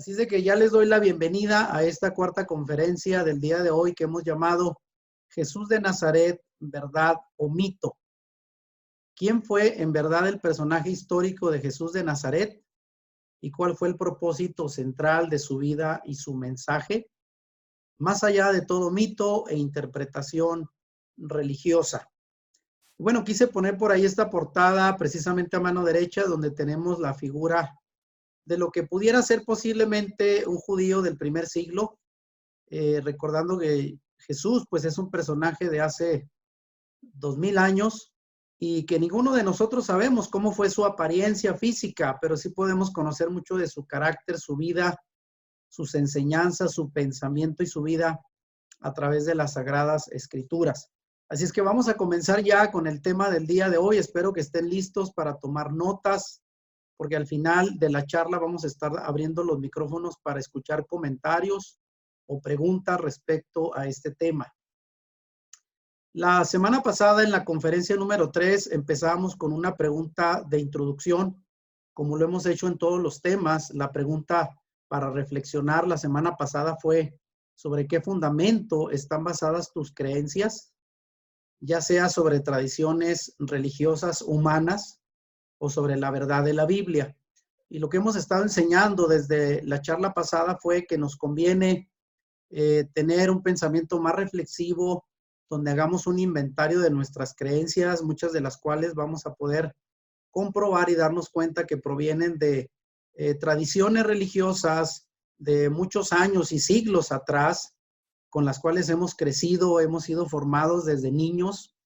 Así es de que ya les doy la bienvenida a esta cuarta conferencia del día de hoy que hemos llamado Jesús de Nazaret, ¿verdad o mito? ¿Quién fue en verdad el personaje histórico de Jesús de Nazaret? ¿Y cuál fue el propósito central de su vida y su mensaje? Más allá de todo mito e interpretación religiosa. Bueno, quise poner por ahí esta portada precisamente a mano derecha, donde tenemos la figura de lo que pudiera ser posiblemente un judío del primer siglo, recordando que Jesús pues es un personaje de hace 2000 años y que ninguno de nosotros sabemos cómo fue su apariencia física, pero sí podemos conocer mucho de su carácter, su vida, sus enseñanzas, su pensamiento y su vida a través de las Sagradas Escrituras. Así es que vamos a comenzar ya con el tema del día de hoy. Espero que estén listos para tomar notas, porque al final de la charla vamos a estar abriendo los micrófonos para escuchar comentarios o preguntas respecto a este tema. La semana pasada en la conferencia número 3 empezábamos con una pregunta de introducción, como lo hemos hecho en todos los temas. La pregunta para reflexionar la semana pasada fue: ¿sobre qué fundamento están basadas tus creencias? Ya sea sobre tradiciones religiosas humanas o sobre la verdad de la Biblia. Y lo que hemos estado enseñando desde la charla pasada fue que nos conviene tener un pensamiento más reflexivo, donde hagamos un inventario de nuestras creencias, muchas de las cuales vamos a poder comprobar y darnos cuenta que provienen de tradiciones religiosas de muchos años y siglos atrás, con las cuales hemos crecido, hemos sido formados desde niños,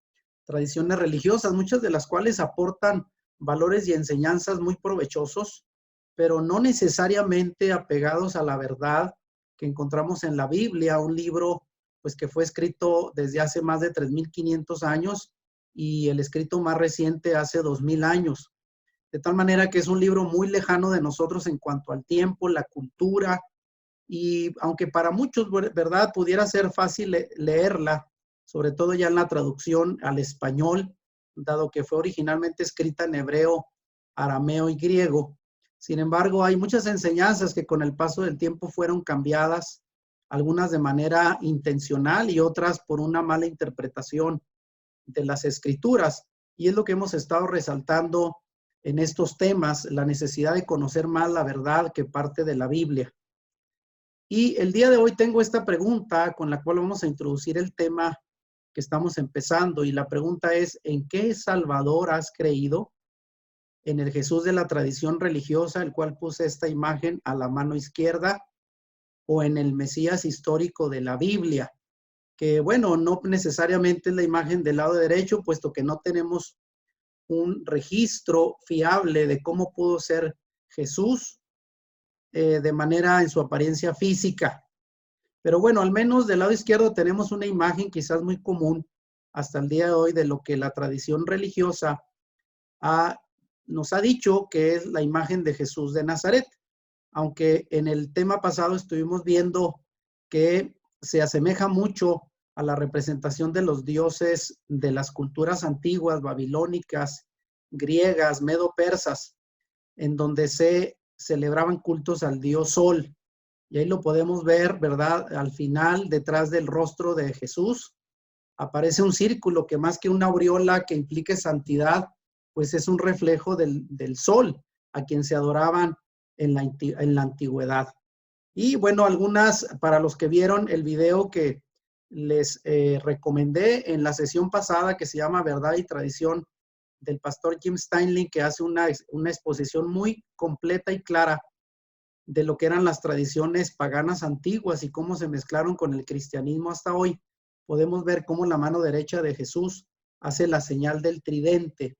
tradiciones religiosas, muchas de las cuales aportan valores y enseñanzas muy provechosos, pero no necesariamente apegados a la verdad que encontramos en la Biblia, un libro pues que fue escrito desde hace más de 3500 años y el escrito más reciente hace 2000 años. De tal manera que es un libro muy lejano de nosotros en cuanto al tiempo, la cultura, y aunque para muchos, ¿verdad?, pudiera ser fácil leerla, sobre todo ya en la traducción al español, dado que fue originalmente escrita en hebreo, arameo y griego. Sin embargo, hay muchas enseñanzas que con el paso del tiempo fueron cambiadas, algunas de manera intencional y otras por una mala interpretación de las escrituras. Y es lo que hemos estado resaltando en estos temas, la necesidad de conocer más la verdad que parte de la Biblia. Y el día de hoy tengo esta pregunta con la cual vamos a introducir el tema que estamos empezando. Y la pregunta es: ¿en qué Salvador has creído? ¿En el Jesús de la tradición religiosa, el cual puse esta imagen a la mano izquierda, o en el Mesías histórico de la Biblia? Que bueno, no necesariamente es la imagen del lado derecho, puesto que no tenemos un registro fiable de cómo pudo ser Jesús de manera en su apariencia física. Pero bueno, al menos del lado izquierdo tenemos una imagen quizás muy común hasta el día de hoy de lo que la tradición religiosa nos ha dicho que es la imagen de Jesús de Nazaret. Aunque en el tema pasado estuvimos viendo que se asemeja mucho a la representación de los dioses de las culturas antiguas, babilónicas, griegas, medo-persas, en donde se celebraban cultos al dios Sol. Y ahí lo podemos ver, ¿verdad? Al final, detrás del rostro de Jesús, aparece un círculo que más que una aureola que implique santidad, pues es un reflejo del sol, a quien se adoraban en la antigüedad. Y bueno, algunas, para los que vieron el video que les recomendé en la sesión pasada, que se llama Verdad y Tradición, del pastor Jim Steinling, que hace una exposición muy completa y clara de lo que eran las tradiciones paganas antiguas y cómo se mezclaron con el cristianismo hasta hoy. Podemos ver cómo la mano derecha de Jesús hace la señal del tridente,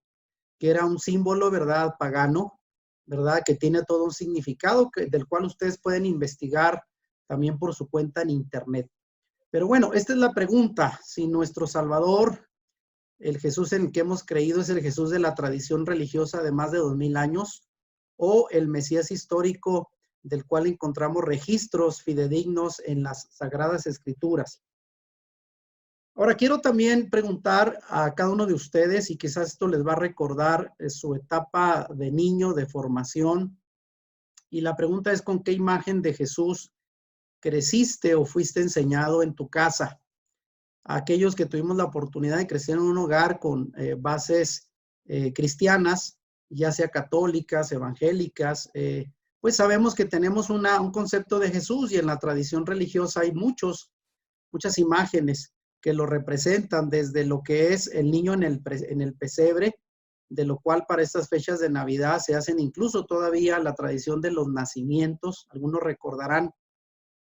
que era un símbolo, ¿verdad?, pagano, ¿verdad?, que tiene todo un significado del cual ustedes pueden investigar también por su cuenta en internet. Pero bueno, esta es la pregunta: si nuestro Salvador, el Jesús en el que hemos creído, es el Jesús de la tradición religiosa de más de 2000 años, o el Mesías histórico del cual encontramos registros fidedignos en las Sagradas Escrituras. Ahora, quiero también preguntar a cada uno de ustedes, y quizás esto les va a recordar su etapa de niño, de formación, Y la pregunta es, ¿con qué imagen de Jesús creciste o fuiste enseñado en tu casa? Aquellos que tuvimos la oportunidad de crecer en un hogar con bases cristianas, ya sea católicas, evangélicas, pues sabemos que tenemos un concepto de Jesús, y en la tradición religiosa hay muchas imágenes que lo representan, desde lo que es el niño en el pesebre, de lo cual para estas fechas de Navidad se hacen incluso todavía la tradición de los nacimientos. Algunos recordarán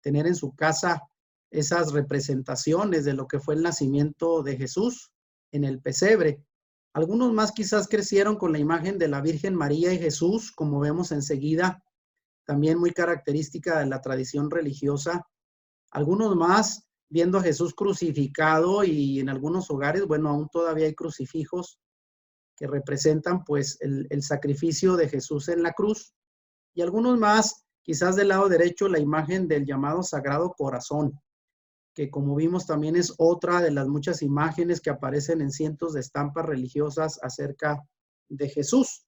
tener en su casa esas representaciones de lo que fue el nacimiento de Jesús en el pesebre. Algunos más quizás crecieron con la imagen de la Virgen María y Jesús, como vemos enseguida, también muy característica de la tradición religiosa. Algunos más viendo a Jesús crucificado, y en algunos hogares, bueno, aún todavía hay crucifijos que representan pues el sacrificio de Jesús en la cruz. Y algunos más, quizás del lado derecho, la imagen del llamado Sagrado Corazón, que como vimos también es otra de las muchas imágenes que aparecen en cientos de estampas religiosas acerca de Jesús.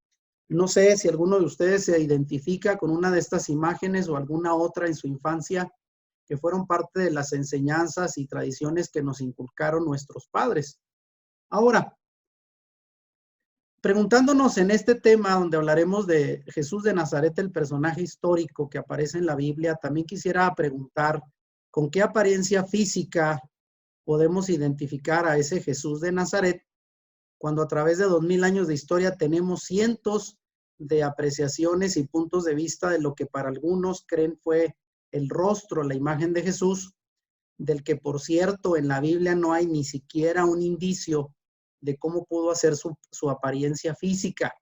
No sé si alguno de ustedes se identifica con una de estas imágenes o alguna otra en su infancia que fueron parte de las enseñanzas y tradiciones que nos inculcaron nuestros padres. Ahora, preguntándonos en este tema donde hablaremos de Jesús de Nazaret, el personaje histórico que aparece en la Biblia, también quisiera preguntar, ¿con qué apariencia física podemos identificar a ese Jesús de Nazaret cuando a través de 2000 años de historia tenemos cientos de apreciaciones y puntos de vista de lo que para algunos creen fue el rostro, la imagen de Jesús, del que por cierto en la Biblia no hay ni siquiera un indicio de cómo pudo hacer su apariencia física?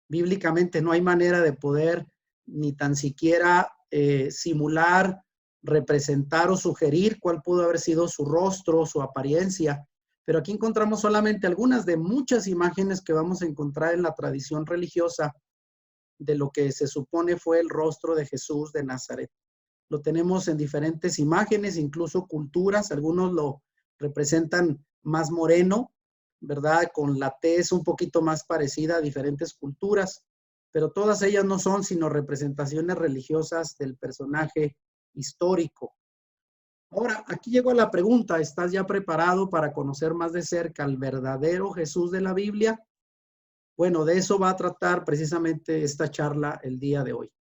Bíblicamente no hay manera de poder ni tan siquiera simular, representar o sugerir cuál pudo haber sido su rostro, su apariencia. Pero aquí encontramos solamente algunas de muchas imágenes que vamos a encontrar en la tradición religiosa de lo que se supone fue el rostro de Jesús de Nazaret. Lo tenemos en diferentes imágenes, incluso culturas. Algunos lo representan más moreno, ¿verdad? Con la tez un poquito más parecida a diferentes culturas, pero todas ellas no son sino representaciones religiosas del personaje histórico. Ahora, aquí llego a la pregunta, ¿estás ya preparado para conocer más de cerca al verdadero Jesús de la Biblia? Bueno, de eso va a tratar precisamente esta charla el día de hoy.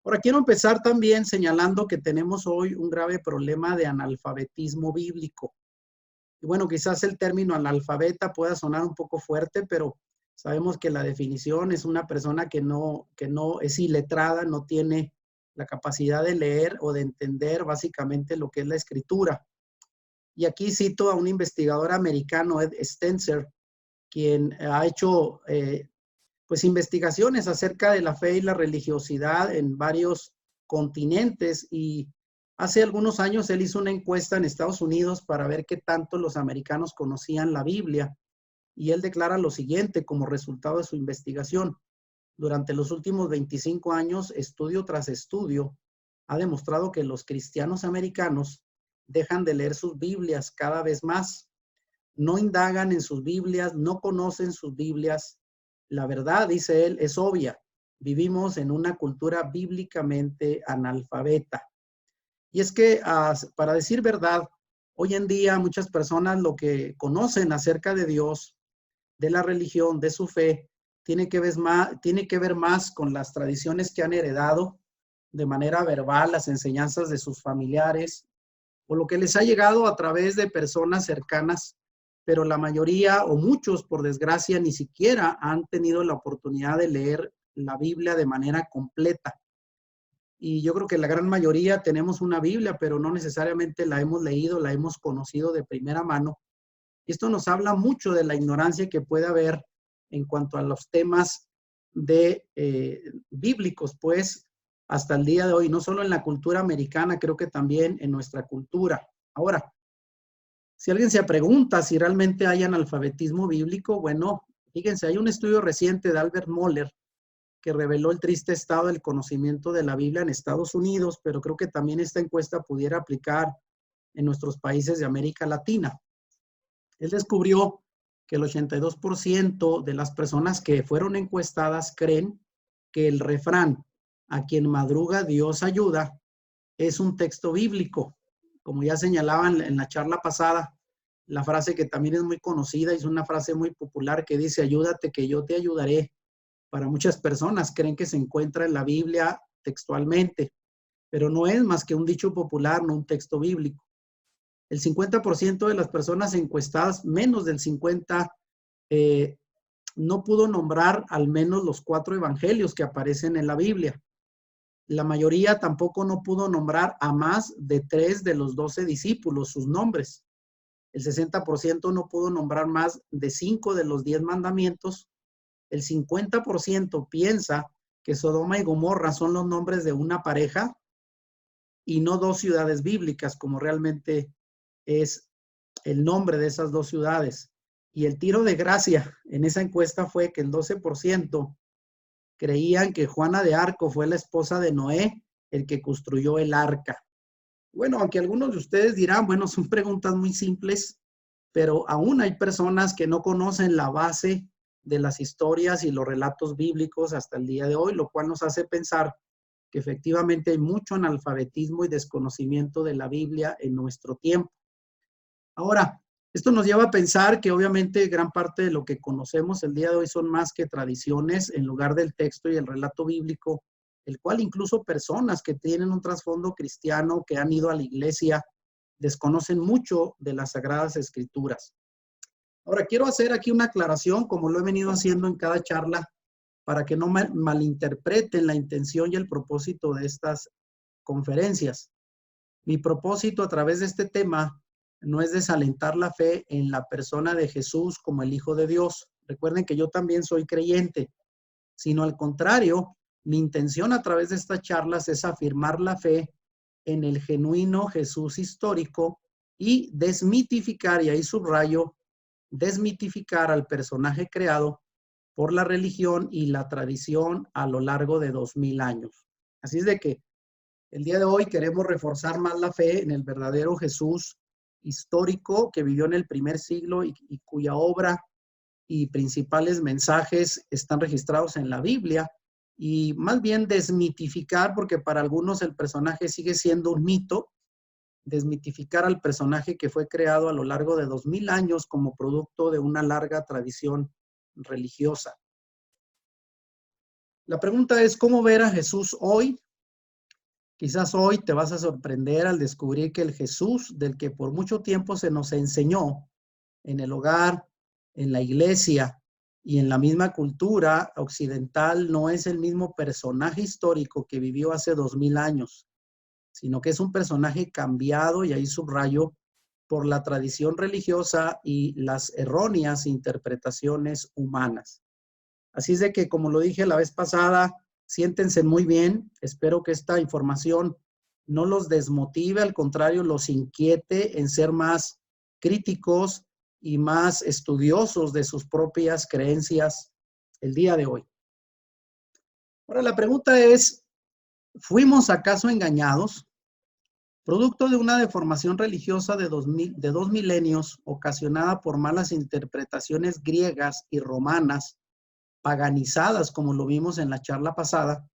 Ahora, quiero empezar también señalando que tenemos hoy un grave problema de analfabetismo bíblico. Y bueno, quizás el término analfabeta pueda sonar un poco fuerte, pero sabemos que la definición es una persona que no es iletrada, no tiene la capacidad de leer o de entender básicamente lo que es la escritura. Y aquí cito a un investigador americano, Ed Stenser, quien ha hecho pues investigaciones acerca de la fe y la religiosidad en varios continentes, y hace algunos años él hizo una encuesta en Estados Unidos para ver qué tanto los americanos conocían la Biblia, y él declara lo siguiente como resultado de su investigación: durante los últimos 25 años, estudio tras estudio ha demostrado que los cristianos americanos dejan de leer sus Biblias cada vez más, no indagan en sus Biblias, no conocen sus Biblias. La verdad, dice él, es obvia. Vivimos en una cultura bíblicamente analfabeta. Y es que, para decir verdad, hoy en día muchas personas lo que conocen acerca de Dios, de la religión, de su fe, tiene que ver más con las tradiciones que han heredado de manera verbal, las enseñanzas de sus familiares, o lo que les ha llegado a través de personas cercanas, pero la mayoría o muchos, por desgracia, ni siquiera han tenido la oportunidad de leer la Biblia de manera completa. Y yo creo que la gran mayoría tenemos una Biblia, pero no necesariamente la hemos leído, la hemos conocido de primera mano. Esto nos habla mucho de la ignorancia que puede haber en cuanto a los temas bíblicos, pues, hasta el día de hoy, no solo en la cultura americana, creo que también en nuestra cultura. Ahora, si alguien se pregunta si realmente hay analfabetismo bíblico, bueno, fíjense, hay un estudio reciente de Albert Mohler que reveló el triste estado del conocimiento de la Biblia en Estados Unidos, pero creo que también esta encuesta pudiera aplicar en nuestros países de América Latina. Él descubrió que el 82% de las personas que fueron encuestadas creen que el refrán a quien madruga Dios ayuda, es un texto bíblico. Como ya señalaban en la charla pasada, la frase que también es muy conocida, es una frase muy popular que dice, ayúdate que yo te ayudaré. Para muchas personas creen que se encuentra en la Biblia textualmente, pero no es más que un dicho popular, no un texto bíblico. El 50% de las personas encuestadas, menos del 50%, no pudo nombrar al menos los 4 evangelios que aparecen en la Biblia. La mayoría tampoco no pudo nombrar a más de 3 de los 12 discípulos, sus nombres. El 60% no pudo nombrar más de 5 de los 10 mandamientos. El 50% piensa que Sodoma y Gomorra son los nombres de una pareja y no 2 ciudades bíblicas, como realmente es el nombre de esas 2 ciudades. Y el tiro de gracia en esa encuesta fue que el 12% creían que Juana de Arco fue la esposa de Noé, el que construyó el arca. Bueno, aunque algunos de ustedes dirán, bueno, son preguntas muy simples, pero aún hay personas que no conocen la base de las historias y los relatos bíblicos hasta el día de hoy, lo cual nos hace pensar que efectivamente hay mucho analfabetismo y desconocimiento de la Biblia en nuestro tiempo. Ahora, esto nos lleva a pensar que obviamente gran parte de lo que conocemos el día de hoy son más que tradiciones en lugar del texto y el relato bíblico, el cual incluso personas que tienen un trasfondo cristiano, que han ido a la iglesia, desconocen mucho de las Sagradas Escrituras. Ahora, quiero hacer aquí una aclaración, como lo he venido haciendo en cada charla, para que no malinterpreten la intención y el propósito de estas conferencias. Mi propósito a través de este tema no es desalentar la fe en la persona de Jesús como el Hijo de Dios. Recuerden que yo también soy creyente, sino al contrario, mi intención a través de estas charlas es afirmar la fe en el genuino Jesús histórico y desmitificar, y ahí subrayo, desmitificar al personaje creado por la religión y la tradición a lo largo de 2000 años. Así es de que el día de hoy queremos reforzar más la fe en el verdadero Jesús histórico que vivió en el primer siglo y cuya obra y principales mensajes están registrados en la Biblia, y más bien desmitificar, porque para algunos el personaje sigue siendo un mito, desmitificar al personaje que fue creado a lo largo de 2000 años como producto de una larga tradición religiosa. La pregunta es, ¿cómo ver a Jesús hoy? Quizás hoy te vas a sorprender al descubrir que el Jesús del que por mucho tiempo se nos enseñó en el hogar, en la iglesia y en la misma cultura occidental no es el mismo personaje histórico que vivió hace 2000 años, sino que es un personaje cambiado, y ahí subrayo, por la tradición religiosa y las erróneas interpretaciones humanas. Así es de que, como lo dije la vez pasada, siéntense muy bien. Espero que esta información no los desmotive, al contrario, los inquiete en ser más críticos y más estudiosos de sus propias creencias el día de hoy. Ahora, la pregunta es, ¿fuimos acaso engañados? Producto de una deformación religiosa de 2 milenios ocasionada por malas interpretaciones griegas y romanas, paganizadas, como lo vimos en la charla pasada,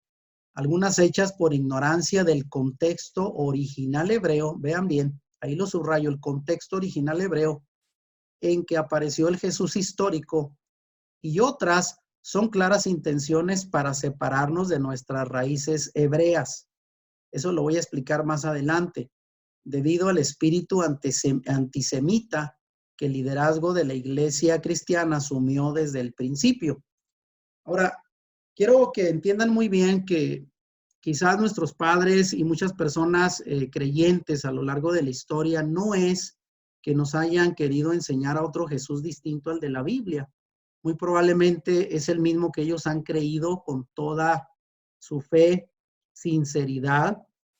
algunas hechas por ignorancia del contexto original hebreo, vean bien, ahí lo subrayo, el contexto original hebreo en que apareció el Jesús histórico, y otras son claras intenciones para separarnos de nuestras raíces hebreas. Eso lo voy a explicar más adelante, debido al espíritu antisemita que el liderazgo de la iglesia cristiana asumió desde el principio. Ahora, quiero que entiendan muy bien que quizás nuestros padres y muchas personas creyentes a lo largo de la historia no es que nos hayan querido enseñar a otro Jesús distinto al de la Biblia. Muy probablemente es el mismo que ellos han creído con toda su fe, sinceridad,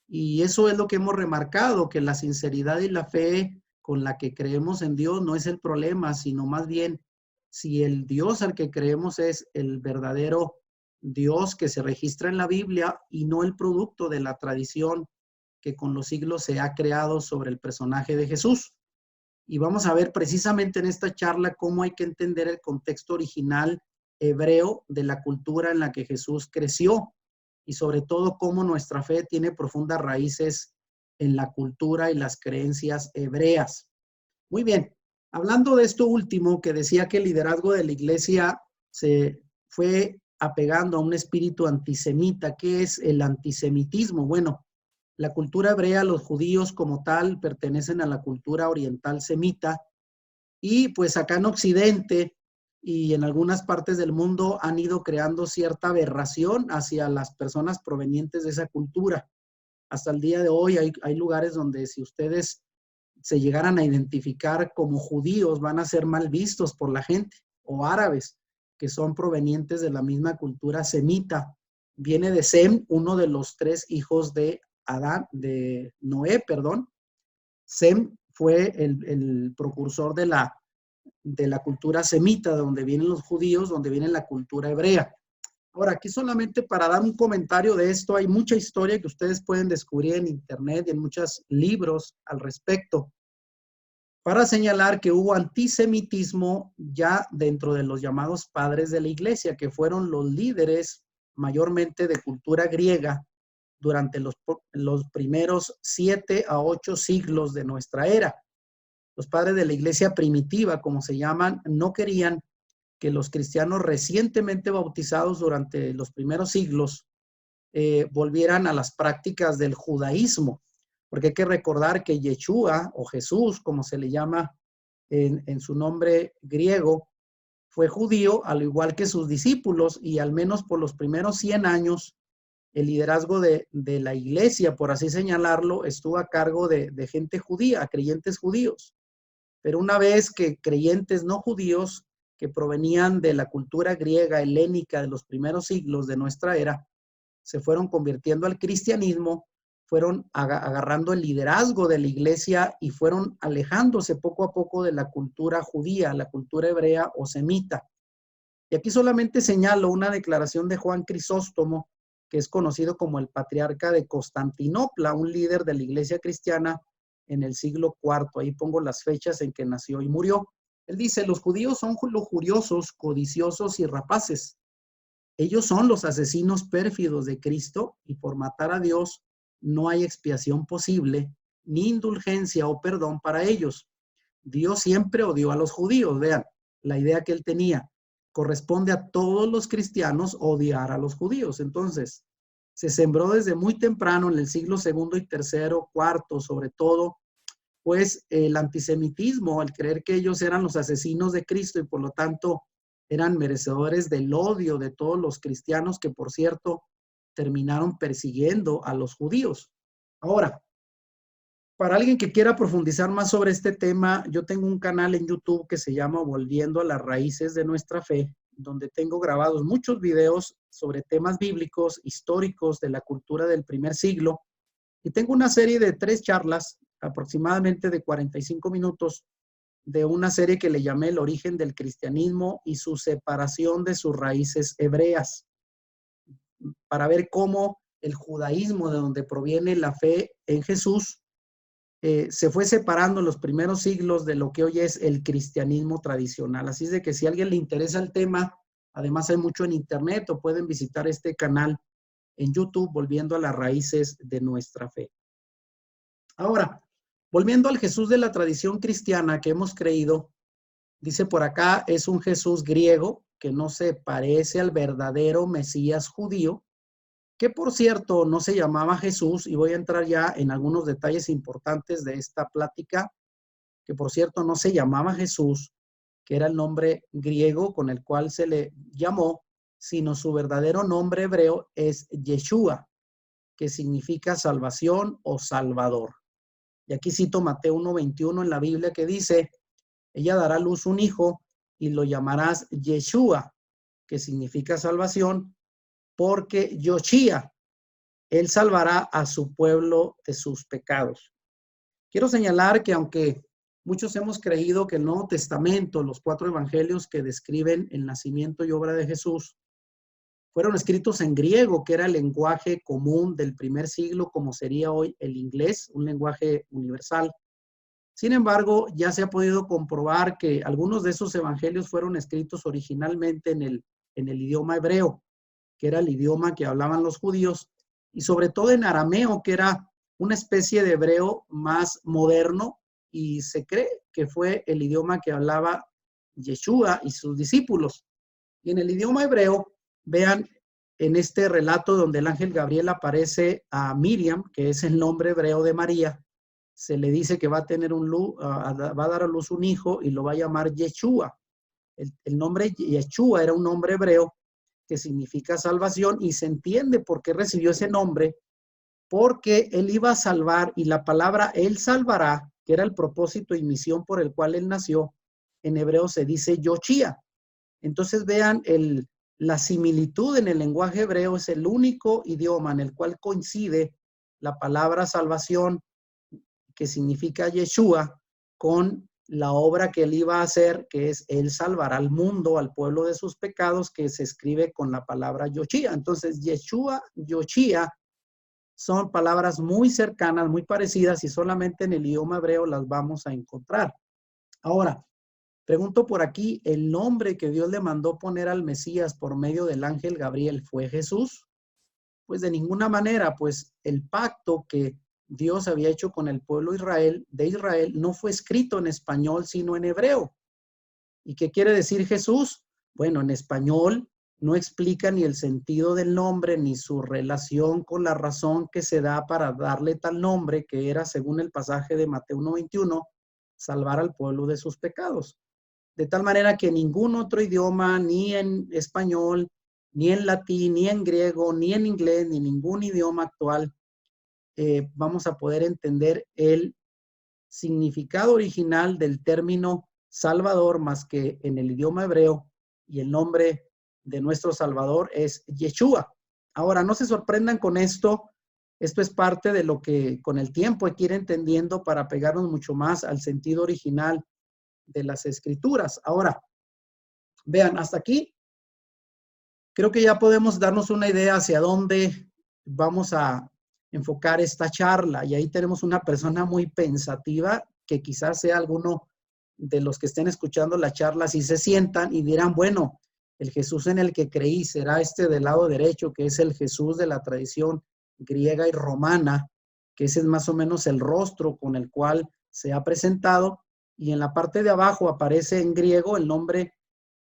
y eso es lo que hemos remarcado, que la sinceridad y la fe con la que creemos en Dios no es el problema, sino más bien si el Dios al que creemos es el verdadero Dios que se registra en la Biblia y no el producto de la tradición que con los siglos se ha creado sobre el personaje de Jesús. Y vamos a ver precisamente en esta charla cómo hay que entender el contexto original hebreo de la cultura en la que Jesús creció. y sobre todo cómo nuestra fe tiene profundas raíces en la cultura y las creencias hebreas. Muy bien, hablando de esto último, que decía que el liderazgo de la iglesia se fue apegando a un espíritu antisemita. ¿Qué es el antisemitismo? Bueno, la cultura hebrea, los judíos como tal, pertenecen a la cultura oriental semita, y pues acá en Occidente y en algunas partes del mundo han ido creando cierta aberración hacia las personas provenientes de esa cultura. Hasta el día de hoy hay lugares donde si ustedes se llegaran a identificar como judíos, van a ser mal vistos por la gente, o árabes, que son provenientes de la misma cultura semita. Viene de Sem, uno de los tres hijos de Noé, perdón. Sem fue el precursor de la cultura semita, de donde vienen los judíos, donde viene la cultura hebrea. Ahora, aquí solamente para dar un comentario de esto, hay mucha historia que ustedes pueden descubrir en internet y en muchos libros al respecto, para señalar que hubo antisemitismo ya dentro de los llamados padres de la iglesia, que fueron los líderes mayormente de cultura griega durante los primeros 7 a 8 siglos de nuestra era. Los padres de la iglesia primitiva, como se llaman, no querían que los cristianos recientemente bautizados durante los primeros siglos volvieran a las prácticas del judaísmo, porque hay que recordar que Yeshua o Jesús, como se le llama en su nombre griego, fue judío al igual que sus discípulos, y al menos por los primeros 100 años el liderazgo de la iglesia, por así señalarlo, estuvo a cargo de gente judía, creyentes judíos. Pero una vez que creyentes no judíos que provenían de la cultura griega helénica de los primeros siglos de nuestra era se fueron convirtiendo al cristianismo, fueron agarrando el liderazgo de la iglesia y fueron alejándose poco a poco de la cultura judía, la cultura hebrea o semita. Y aquí solamente señalo una declaración de Juan Crisóstomo, que es conocido como el patriarca de Constantinopla, un líder de la iglesia cristiana en el siglo IV. Ahí pongo las fechas en que nació y murió. Él dice, los judíos son lujuriosos, codiciosos y rapaces. Ellos son los asesinos pérfidos de Cristo, y por matar a Dios no hay expiación posible, ni indulgencia o perdón para ellos. Dios siempre odió a los judíos. Vean, la idea que él tenía. Corresponde a todos los cristianos odiar a los judíos. Entonces, se sembró desde muy temprano, en el siglo II y tercero, cuarto, sobre todo, pues el antisemitismo, al creer que ellos eran los asesinos de Cristo y por lo tanto eran merecedores del odio de todos los cristianos, que por cierto terminaron persiguiendo a los judíos. Ahora, para alguien que quiera profundizar más sobre este tema, yo tengo un canal en YouTube que se llama Volviendo a las Raíces de Nuestra Fe, donde tengo grabados muchos videos sobre temas bíblicos, históricos de la cultura del primer siglo, y tengo una serie de 3 charlas, aproximadamente de 45 minutos, de una serie que le llamé El origen del cristianismo y su separación de sus raíces hebreas, para ver cómo el judaísmo, de donde proviene la fe en Jesús, se fue separando en los primeros siglos de lo que hoy es el cristianismo tradicional. Así es de que si a alguien le interesa el tema, además hay mucho en internet, o pueden visitar este canal en YouTube, Volviendo a las Raíces de Nuestra Fe. Ahora, volviendo al Jesús de la tradición cristiana que hemos creído, dice por acá, es un Jesús griego que no se parece al verdadero Mesías judío, que por cierto no se llamaba Jesús, y voy a entrar ya en algunos detalles importantes de esta plática, que por cierto no se llamaba Jesús, que era el nombre griego con el cual se le llamó, sino su verdadero nombre hebreo es Yeshua, que significa salvación o salvador. Y aquí cito Mateo 1:21 en la Biblia, que dice, ella dará a luz un hijo y lo llamarás Yeshua, que significa salvación, porque Yoshía, él salvará a su pueblo de sus pecados. Quiero señalar que aunque muchos hemos creído que el Nuevo Testamento, los 4 evangelios que describen el nacimiento y obra de Jesús, fueron escritos en griego, que era el lenguaje común del primer siglo, como sería hoy el inglés, un lenguaje universal. Sin embargo, ya se ha podido comprobar que algunos de esos evangelios fueron escritos originalmente en el idioma hebreo. que era el idioma que hablaban los judíos, y sobre todo en arameo, que era una especie de hebreo más moderno, y se cree que fue el idioma que hablaba Yeshua y sus discípulos. Y en el idioma hebreo, vean en este relato donde el ángel Gabriel aparece a Miriam, que es el nombre hebreo de María, se le dice que va a tener va a dar a luz un hijo y lo va a llamar Yeshua. El nombre Yeshua era un nombre hebreo que significa salvación, y se entiende por qué recibió ese nombre, porque él iba a salvar, y la palabra él salvará, que era el propósito y misión por el cual él nació, en hebreo se dice Yoshia. Entonces vean la similitud en el lenguaje hebreo. Es el único idioma en el cual coincide la palabra salvación, que significa Yeshua, con la obra que él iba a hacer, que es él salvará al mundo, al pueblo de sus pecados, que se escribe con la palabra Yoshia. Entonces Yeshua, Yoshia son palabras muy cercanas, muy parecidas, y solamente en el idioma hebreo las vamos a encontrar. Ahora, pregunto por aquí, ¿el nombre que Dios le mandó poner al Mesías por medio del ángel Gabriel fue Jesús? Pues de ninguna manera, pues el pacto que Dios había hecho con el pueblo de Israel no fue escrito en español, sino en hebreo. ¿Y qué quiere decir Jesús? Bueno, en español no explica ni el sentido del nombre ni su relación con la razón que se da para darle tal nombre, que era, según el pasaje de Mateo 1:21, salvar al pueblo de sus pecados. De tal manera que ningún otro idioma, ni en español, ni en latín, ni en griego, ni en inglés, ni ningún idioma actual, vamos a poder entender el significado original del término Salvador, más que en el idioma hebreo, y el nombre de nuestro Salvador es Yeshua. Ahora, no se sorprendan con esto. Esto es parte de lo que con el tiempo hay que ir entendiendo para pegarnos mucho más al sentido original de las escrituras. Ahora, vean, hasta aquí creo que ya podemos darnos una idea hacia dónde vamos a enfocar esta charla. Y ahí tenemos una persona muy pensativa, que quizás sea alguno de los que estén escuchando la charla, si se sientan y dirán, bueno, el Jesús en el que creí será este del lado derecho, que es el Jesús de la tradición griega y romana, que ese es más o menos el rostro con el cual se ha presentado. Y en la parte de abajo aparece en griego el nombre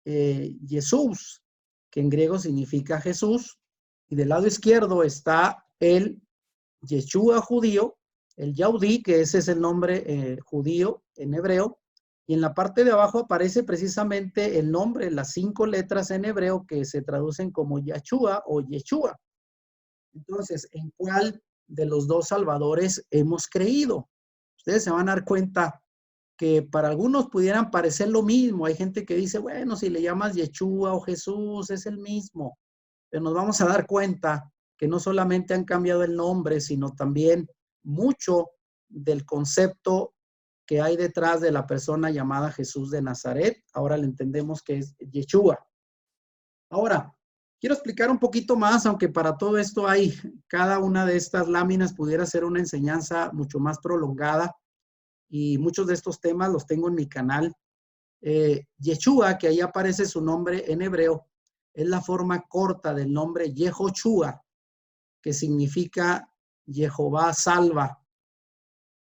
Jesús, que en griego significa Jesús, y del lado izquierdo está el Yeshua judío, el Yaudí, que ese es el nombre judío en hebreo, y en la parte de abajo aparece precisamente el nombre, las 5 letras en hebreo que se traducen como Yahshua o Yeshua. Entonces, ¿en cuál de los dos salvadores hemos creído? Ustedes se van a dar cuenta que para algunos pudieran parecer lo mismo. Hay gente que dice, bueno, si le llamas Yeshua o Jesús, es el mismo. Pero nos vamos a dar cuenta que no solamente han cambiado el nombre, sino también mucho del concepto que hay detrás de la persona llamada Jesús de Nazaret. Ahora le entendemos que es Yeshua. Ahora, quiero explicar un poquito más, aunque para todo esto hay, cada una de estas láminas pudiera ser una enseñanza mucho más prolongada, y muchos de estos temas los tengo en mi canal. Yeshua, que ahí aparece su nombre en hebreo, es la forma corta del nombre Yehoshua, que significa Jehová salva,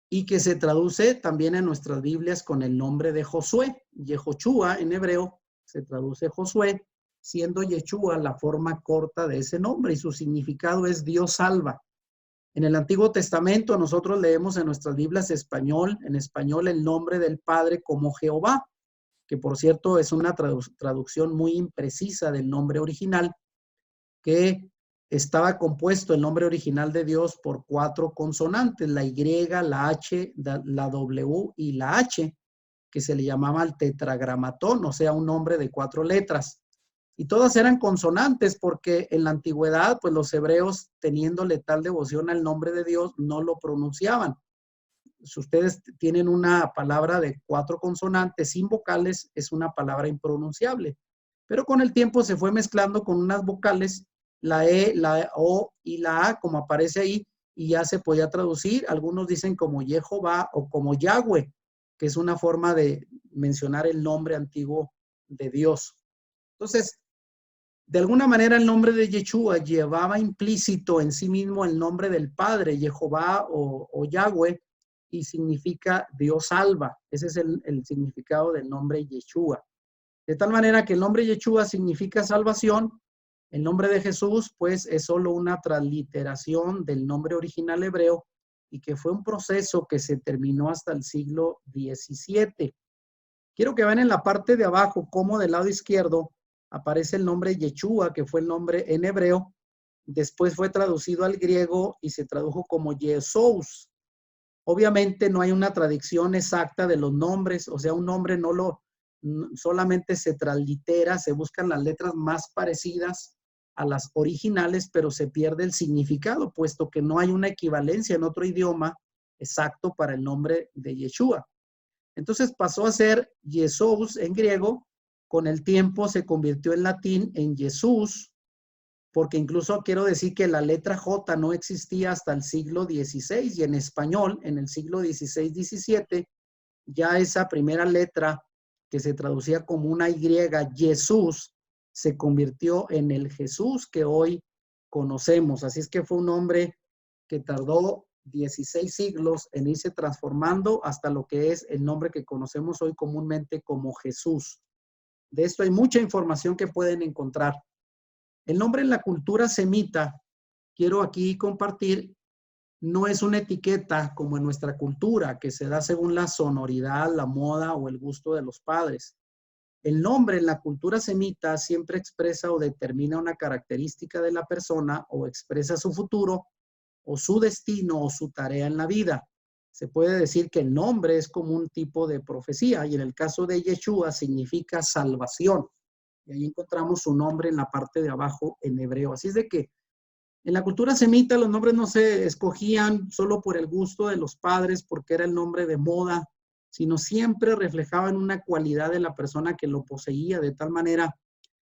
y que se traduce también en nuestras Biblias con el nombre de Josué. Yehoshua en hebreo se traduce Josué, siendo Yeshua la forma corta de ese nombre, y su significado es Dios salva. En el Antiguo Testamento nosotros leemos en nuestras Biblias en español el nombre del Padre como Jehová, que por cierto es una traducción muy imprecisa del nombre original, que estaba compuesto el nombre original de Dios por 4 consonantes, la Y, la H, la W y la H, que se le llamaba el tetragramatón, o sea, un nombre de 4 letras. Y todas eran consonantes, porque en la antigüedad, pues los hebreos, teniéndole tal devoción al nombre de Dios, no lo pronunciaban. Si ustedes tienen una palabra de 4 consonantes sin vocales, es una palabra impronunciable. Pero con el tiempo se fue mezclando con unas vocales, la E, la O y la A, como aparece ahí, y ya se podía traducir. Algunos dicen como Jehová o como Yahweh, que es una forma de mencionar el nombre antiguo de Dios. Entonces, De alguna manera el nombre de Yeshua llevaba implícito en sí mismo el nombre del Padre, Jehová o Yahweh, y significa Dios salva. Ese es el significado del nombre Yeshua. De tal manera que el nombre Yeshua significa salvación. El nombre de Jesús, pues, es solo una transliteración del nombre original hebreo y que fue un proceso que se terminó hasta el siglo XVII. Quiero que vean en la parte de abajo cómo del lado izquierdo aparece el nombre Yeshua, que fue el nombre en hebreo. Después fue traducido al griego y se tradujo como Jesús. Obviamente no hay una traducción exacta de los nombres, o sea, un nombre solamente se translitera, se buscan las letras más parecidas a las originales, pero se pierde el significado, puesto que no hay una equivalencia en otro idioma exacto para el nombre de Yeshua. Entonces pasó a ser Jesús en griego, con el tiempo se convirtió en latín en Jesús, porque incluso quiero decir que la letra J no existía hasta el siglo XVI y en español, en el siglo XVI-XVII, ya esa primera letra que se traducía como una Y, Jesús, se convirtió en el Jesús que hoy conocemos. Así es que fue un hombre que tardó 16 siglos en irse transformando hasta lo que es el nombre que conocemos hoy comúnmente como Jesús. De esto hay mucha información que pueden encontrar. El nombre en la cultura semita, quiero aquí compartir, no es una etiqueta como en nuestra cultura, que se da según la sonoridad, la moda o el gusto de los padres. El nombre en la cultura semita siempre expresa o determina una característica de la persona o expresa su futuro o su destino o su tarea en la vida. Se puede decir que el nombre es como un tipo de profecía y en el caso de Yeshua significa salvación. Y ahí encontramos su nombre en la parte de abajo en hebreo. Así es de que en la cultura semita los nombres no se escogían solo por el gusto de los padres porque era el nombre de moda, sino siempre reflejaban una cualidad de la persona que lo poseía, de tal manera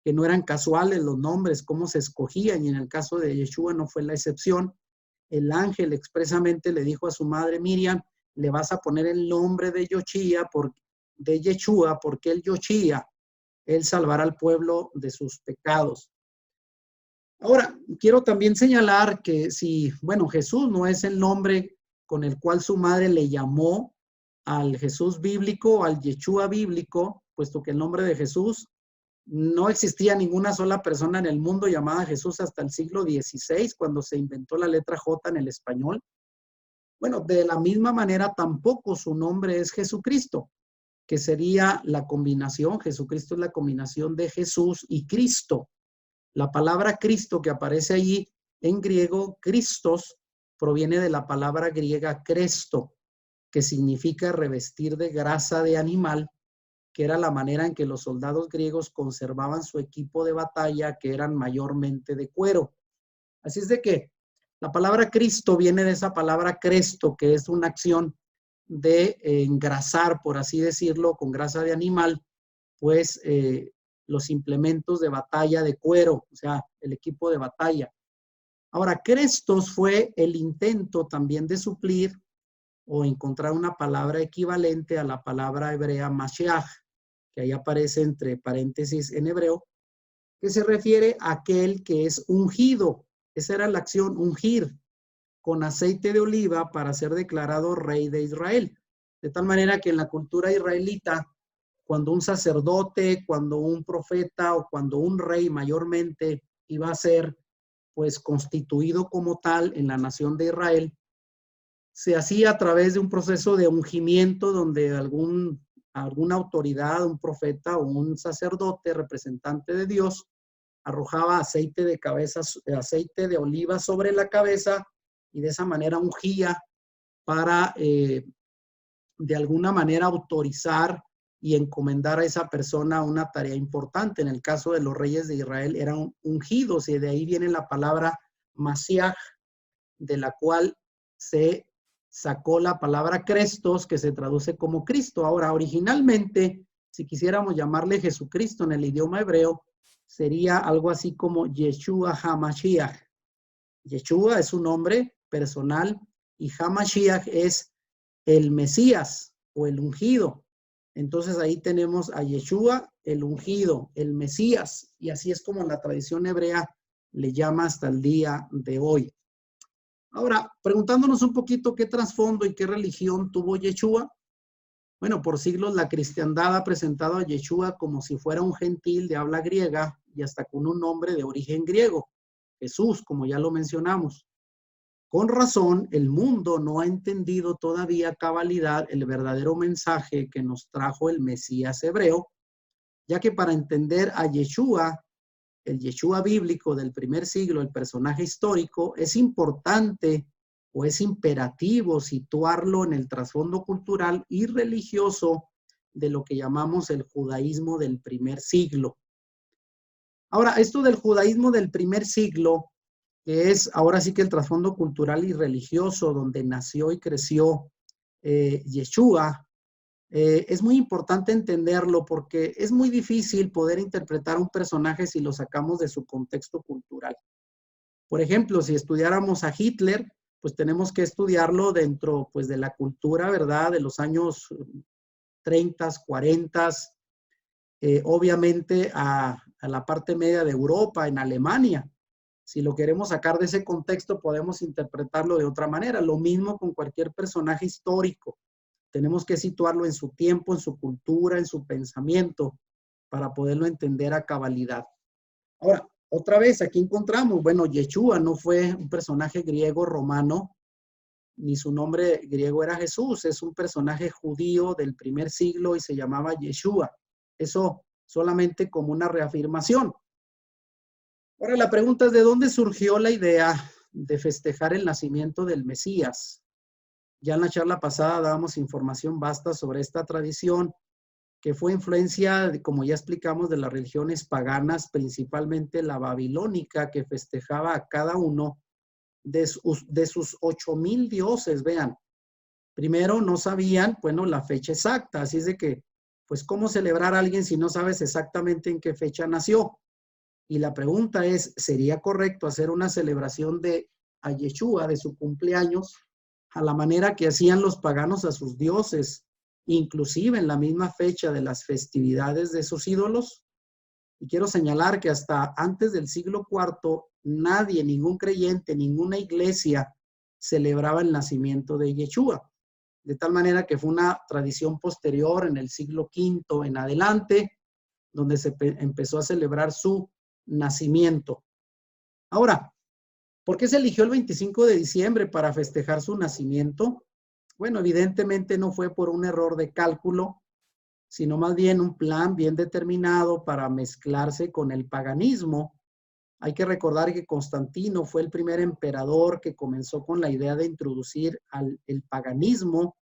que no eran casuales los nombres, cómo se escogían, y en el caso de Yeshua no fue la excepción. El ángel expresamente le dijo a su madre Miriam, le vas a poner el nombre de Yeshua, porque el Yoshía, él salvará al pueblo de sus pecados. Ahora, quiero también señalar que Jesús no es el nombre con el cual su madre le llamó al Jesús bíblico, al Yeshua bíblico, puesto que el nombre de Jesús no existía ninguna sola persona en el mundo llamada Jesús hasta el siglo XVI, cuando se inventó la letra J en el español. Bueno, de la misma manera tampoco su nombre es Jesucristo, que sería la combinación, Jesucristo es la combinación de Jesús y Cristo. La palabra Cristo que aparece allí en griego, Christos, proviene de la palabra griega cresto, que significa revestir de grasa de animal, que era la manera en que los soldados griegos conservaban su equipo de batalla, que eran mayormente de cuero. Así es de que la palabra Cristo viene de esa palabra cresto, que es una acción de engrasar, por así decirlo, con grasa de animal, pues los implementos de batalla de cuero, o sea, el equipo de batalla. Ahora, Crestos fue el intento también de suplir o encontrar una palabra equivalente a la palabra hebrea Mashiach, que ahí aparece entre paréntesis en hebreo, que se refiere a aquel que es ungido. Esa era la acción, ungir con aceite de oliva para ser declarado rey de Israel. De tal manera que en la cultura israelita, cuando un sacerdote, cuando un profeta o cuando un rey mayormente iba a ser pues constituido como tal en la nación de Israel, se hacía a través de un proceso de ungimiento donde alguna autoridad, un profeta o un sacerdote representante de Dios arrojaba aceite de oliva sobre la cabeza y de esa manera ungía para de alguna manera autorizar y encomendar a esa persona una tarea importante. En el caso de los reyes de Israel eran ungidos y de ahí viene la palabra Mashiach, de la cual se sacó la palabra Crestos, que se traduce como Cristo. Ahora, originalmente, si quisiéramos llamarle Jesucristo en el idioma hebreo, sería algo así como Yeshua HaMashiach. Yeshua es un nombre personal y HaMashiach es el Mesías o el ungido. Entonces ahí tenemos a Yeshua el ungido, el Mesías, y así es como la tradición hebrea le llama hasta el día de hoy. Ahora, preguntándonos un poquito qué trasfondo y qué religión tuvo Yeshua. Bueno, por siglos la cristiandad ha presentado a Yeshua como si fuera un gentil de habla griega y hasta con un nombre de origen griego, Jesús, como ya lo mencionamos. Con razón, el mundo no ha entendido todavía a cabalidad el verdadero mensaje que nos trajo el Mesías hebreo, ya que para entender a Yeshua, el Yeshua bíblico del primer siglo, el personaje histórico, es importante o es imperativo situarlo en el trasfondo cultural y religioso de lo que llamamos el judaísmo del primer siglo. Ahora, esto del judaísmo del primer siglo, que es ahora sí que el trasfondo cultural y religioso donde nació y creció Yeshua, es muy importante entenderlo porque es muy difícil poder interpretar un personaje si lo sacamos de su contexto cultural. Por ejemplo, si estudiáramos a Hitler, pues tenemos que estudiarlo dentro pues, de la cultura, ¿verdad? De los años 30, 40, obviamente a la parte media de Europa, en Alemania. Si lo queremos sacar de ese contexto, podemos interpretarlo de otra manera. Lo mismo con cualquier personaje histórico. Tenemos que situarlo en su tiempo, en su cultura, en su pensamiento, para poderlo entender a cabalidad. Ahora, otra vez, aquí encontramos, bueno, Yeshua no fue un personaje griego romano, ni su nombre griego era Jesús, es un personaje judío del primer siglo y se llamaba Yeshua. Eso solamente como una reafirmación. Ahora, la pregunta es, ¿de dónde surgió la idea de festejar el nacimiento del Mesías? Ya en la charla pasada dábamos información vasta sobre esta tradición que fue influencia, como ya explicamos, de las religiones paganas, principalmente la babilónica, que festejaba a cada uno de sus 8,000 dioses. Vean, primero no sabían, bueno, la fecha exacta, así es de que, pues, ¿cómo celebrar a alguien si no sabes exactamente en qué fecha nació? Y la pregunta es, ¿sería correcto hacer una celebración a Yeshua, de su cumpleaños, a la manera que hacían los paganos a sus dioses, inclusive en la misma fecha de las festividades de sus ídolos? Y quiero señalar que hasta antes del siglo IV, nadie, ningún creyente, ninguna iglesia celebraba el nacimiento de Yeshua. De tal manera que fue una tradición posterior en el siglo V en adelante, donde se empezó a celebrar su nacimiento. Ahora, ¿por qué se eligió el 25 de diciembre para festejar su nacimiento? Bueno, evidentemente no fue por un error de cálculo, sino más bien un plan bien determinado para mezclarse con el paganismo. Hay que recordar que Constantino fue el primer emperador que comenzó con la idea de introducir el paganismo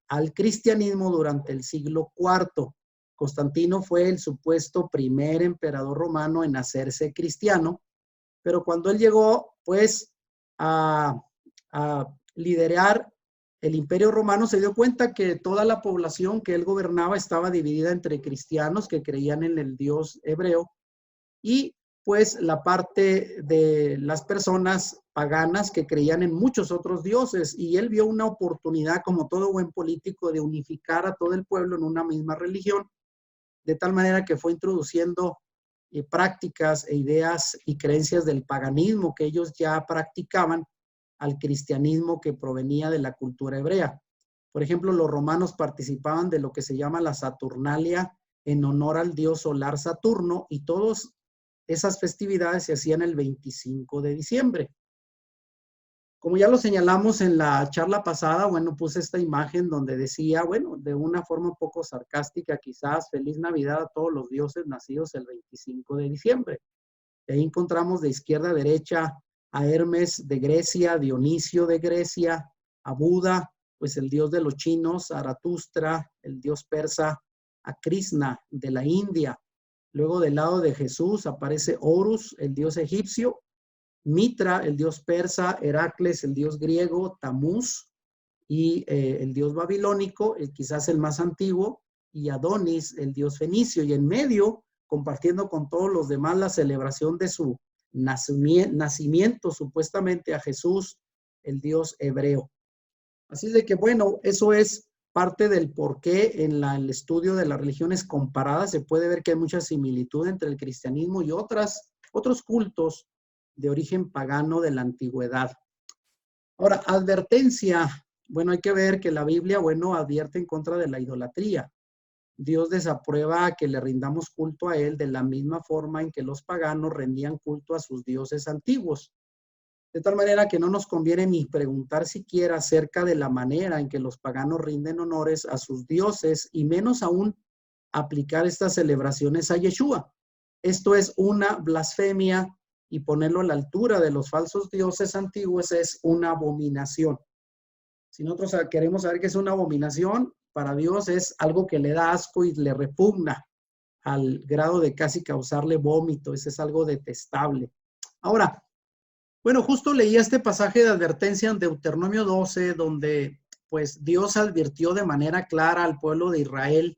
al cristianismo durante el siglo IV. Constantino fue el supuesto primer emperador romano en hacerse cristiano, pero cuando él llegó, pues, a liderar el Imperio Romano, se dio cuenta que toda la población que él gobernaba estaba dividida entre cristianos que creían en el Dios hebreo y pues la parte de las personas paganas que creían en muchos otros dioses, y él vio una oportunidad, como todo buen político, de unificar a todo el pueblo en una misma religión, de tal manera que fue introduciendo prácticas e ideas y creencias del paganismo que ellos ya practicaban al cristianismo que provenía de la cultura hebrea. Por ejemplo, los romanos participaban de lo que se llama la Saturnalia en honor al dios solar Saturno, y todas esas festividades se hacían el 25 de diciembre. Como ya lo señalamos en la charla pasada, bueno, puse esta imagen donde decía, bueno, de una forma un poco sarcástica quizás, feliz Navidad a todos los dioses nacidos el 25 de diciembre. Y ahí encontramos de izquierda a derecha a Hermes de Grecia, Dionisio de Grecia, a Buda, pues el dios de los chinos, Zaratustra, el dios persa, a Krishna de la India. Luego del lado de Jesús aparece Horus, el dios egipcio, Mitra, el dios persa, Heracles, el dios griego, Tamuz y el dios babilónico, quizás el más antiguo, y Adonis, el dios fenicio, y en medio, compartiendo con todos los demás la celebración de su nacimiento, supuestamente a Jesús, el dios hebreo. Así de que, bueno, eso es parte del por qué en el estudio de las religiones comparadas se puede ver que hay mucha similitud entre el cristianismo y otros cultos de origen pagano de la antigüedad. Ahora, advertencia. Bueno, hay que ver que la Biblia, bueno, advierte en contra de la idolatría. Dios desaprueba que le rindamos culto a Él de la misma forma en que los paganos rendían culto a sus dioses antiguos. De tal manera que no nos conviene ni preguntar siquiera acerca de la manera en que los paganos rinden honores a sus dioses y menos aún aplicar estas celebraciones a Yeshua. Esto es una blasfemia y ponerlo a la altura de los falsos dioses antiguos es una abominación. Si nosotros queremos saber qué es una abominación, para Dios es algo que le da asco y le repugna al grado de casi causarle vómito. Ese es algo detestable. Ahora, bueno, justo leí este pasaje de advertencia en Deuteronomio 12, donde pues Dios advirtió de manera clara al pueblo de Israel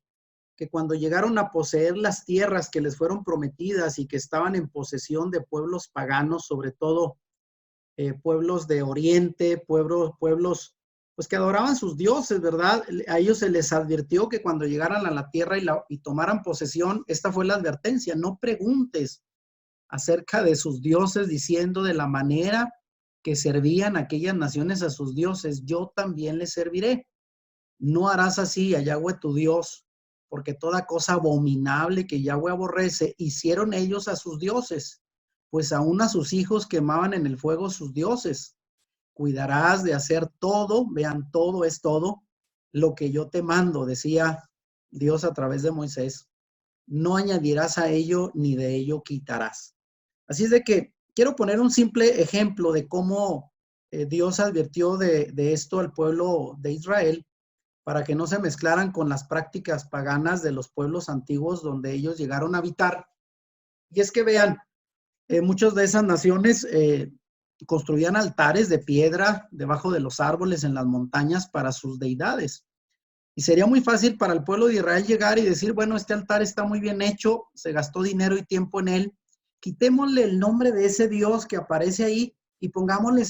que cuando llegaron a poseer las tierras que les fueron prometidas y que estaban en posesión de pueblos paganos, sobre todo pueblos de Oriente, pueblos pues que adoraban sus dioses, ¿verdad? A ellos se les advirtió que cuando llegaran a la tierra y tomaran posesión, esta fue la advertencia: no preguntes acerca de sus dioses diciendo de la manera que servían aquellas naciones a sus dioses, yo también les serviré. No harás así a Yahweh tu Dios, porque toda cosa abominable que Yahweh aborrece hicieron ellos a sus dioses, pues aún a sus hijos quemaban en el fuego sus dioses. Cuidarás de hacer todo, vean, todo es todo, lo que yo te mando, decía Dios a través de Moisés. No añadirás a ello ni de ello quitarás. Así es de que quiero poner un simple ejemplo de cómo Dios advirtió de esto al pueblo de Israel para que no se mezclaran con las prácticas paganas de los pueblos antiguos donde ellos llegaron a habitar. Y es que vean, muchas de esas naciones construían altares de piedra debajo de los árboles en las montañas para sus deidades. Y sería muy fácil para el pueblo de Israel llegar y decir, bueno, este altar está muy bien hecho, se gastó dinero y tiempo en él, quitémosle el nombre de ese Dios que aparece ahí y pongámosle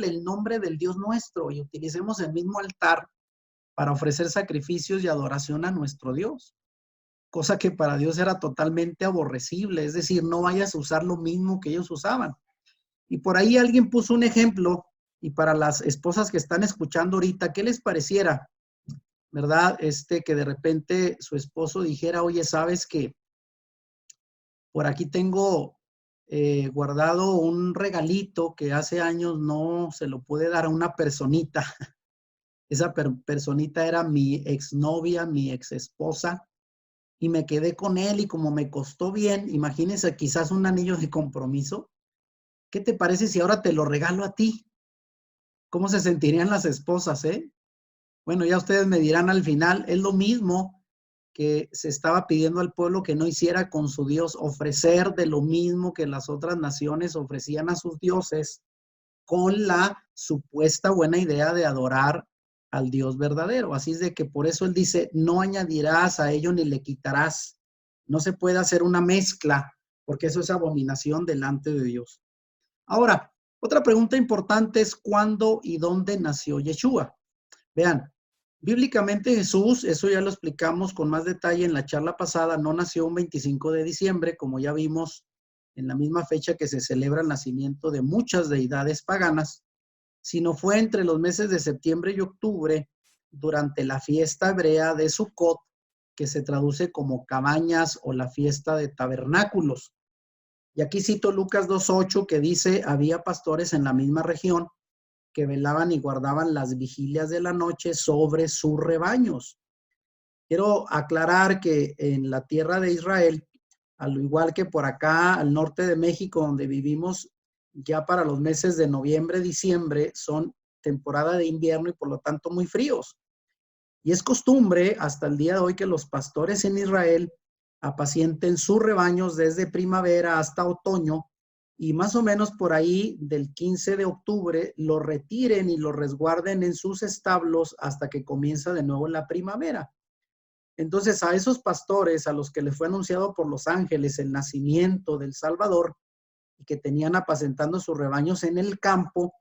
el nombre del Dios nuestro y utilicemos el mismo altar para ofrecer sacrificios y adoración a nuestro Dios. Cosa que para Dios era totalmente aborrecible, es decir, no vayas a usar lo mismo que ellos usaban. Y por ahí alguien puso un ejemplo, y para las esposas que están escuchando ahorita, ¿qué les pareciera? ¿Verdad? Que de repente su esposo dijera, oye, ¿sabes qué? Por aquí tengo guardado un regalito que hace años no se lo pude dar a una personita. Esa personita era mi exnovia, mi exesposa, y me quedé con él y como me costó bien, imagínense quizás un anillo de compromiso. ¿Qué te parece si ahora te lo regalo a ti? ¿Cómo se sentirían las esposas, eh? Bueno, ya ustedes me dirán al final, es lo mismo que se estaba pidiendo al pueblo que no hiciera con su Dios, ofrecer de lo mismo que las otras naciones ofrecían a sus dioses, con la supuesta buena idea de adorar al Dios verdadero. Así es de que por eso él dice, no añadirás a ello ni le quitarás. No se puede hacer una mezcla, porque eso es abominación delante de Dios. Ahora, otra pregunta importante es cuándo y dónde nació Yeshua. Vean, bíblicamente Jesús, eso ya lo explicamos con más detalle en la charla pasada, no nació un 25 de diciembre, como ya vimos en la misma fecha que se celebra el nacimiento de muchas deidades paganas, sino fue entre los meses de septiembre y octubre, durante la fiesta hebrea de Sukkot, que se traduce como cabañas o la fiesta de tabernáculos. Y aquí cito Lucas 2:8, que dice, había pastores en la misma región que velaban y guardaban las vigilias de la noche sobre sus rebaños. Quiero aclarar que en la tierra de Israel, al igual que por acá al norte de México, donde vivimos, ya para los meses de noviembre, diciembre, son temporada de invierno y por lo tanto muy fríos. Y es costumbre hasta el día de hoy que los pastores en Israel apacienten sus rebaños desde primavera hasta otoño y más o menos por ahí del 15 de octubre lo retiren y lo resguarden en sus establos hasta que comienza de nuevo la primavera. Entonces a esos pastores a los que les fue anunciado por los ángeles el nacimiento del Salvador y que tenían apacentando sus rebaños en el campo,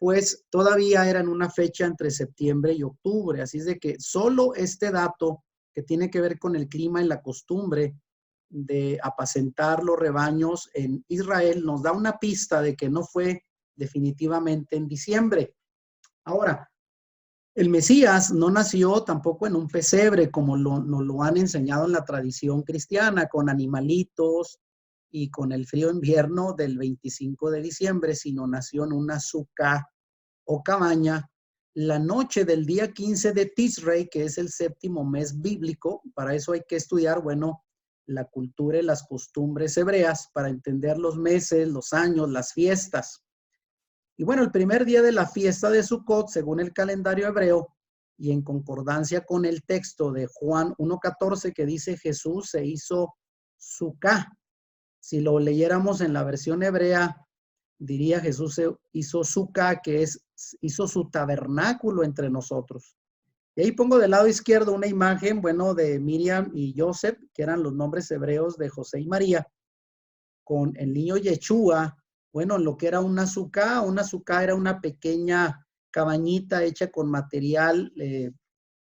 pues todavía era en una fecha entre septiembre y octubre. Así es de que solo este dato que tiene que ver con el clima y la costumbre de apacentar los rebaños en Israel nos da una pista de que no fue definitivamente en diciembre. Ahora, el Mesías no nació tampoco en un pesebre, como nos lo han enseñado en la tradición cristiana, con animalitos y con el frío invierno del 25 de diciembre, sino nació en una suca o cabaña la noche del día 15 de Tisrei, que es el séptimo mes bíblico. Para eso hay que estudiar, bueno, la cultura y las costumbres hebreas para entender los meses, los años, las fiestas. Y bueno, el primer día de la fiesta de Sukkot, según el calendario hebreo, y en concordancia con el texto de Juan 1:14 que dice Jesús se hizo Sukkah. Si lo leyéramos en la versión hebrea, diría Jesús se hizo Sukkah, que es hizo su tabernáculo entre nosotros. Y ahí pongo del lado izquierdo una imagen, bueno, de Miriam y Joseph, que eran los nombres hebreos de José y María, con el niño Yeshua, bueno, lo que era una sukkah era una pequeña cabañita hecha con material,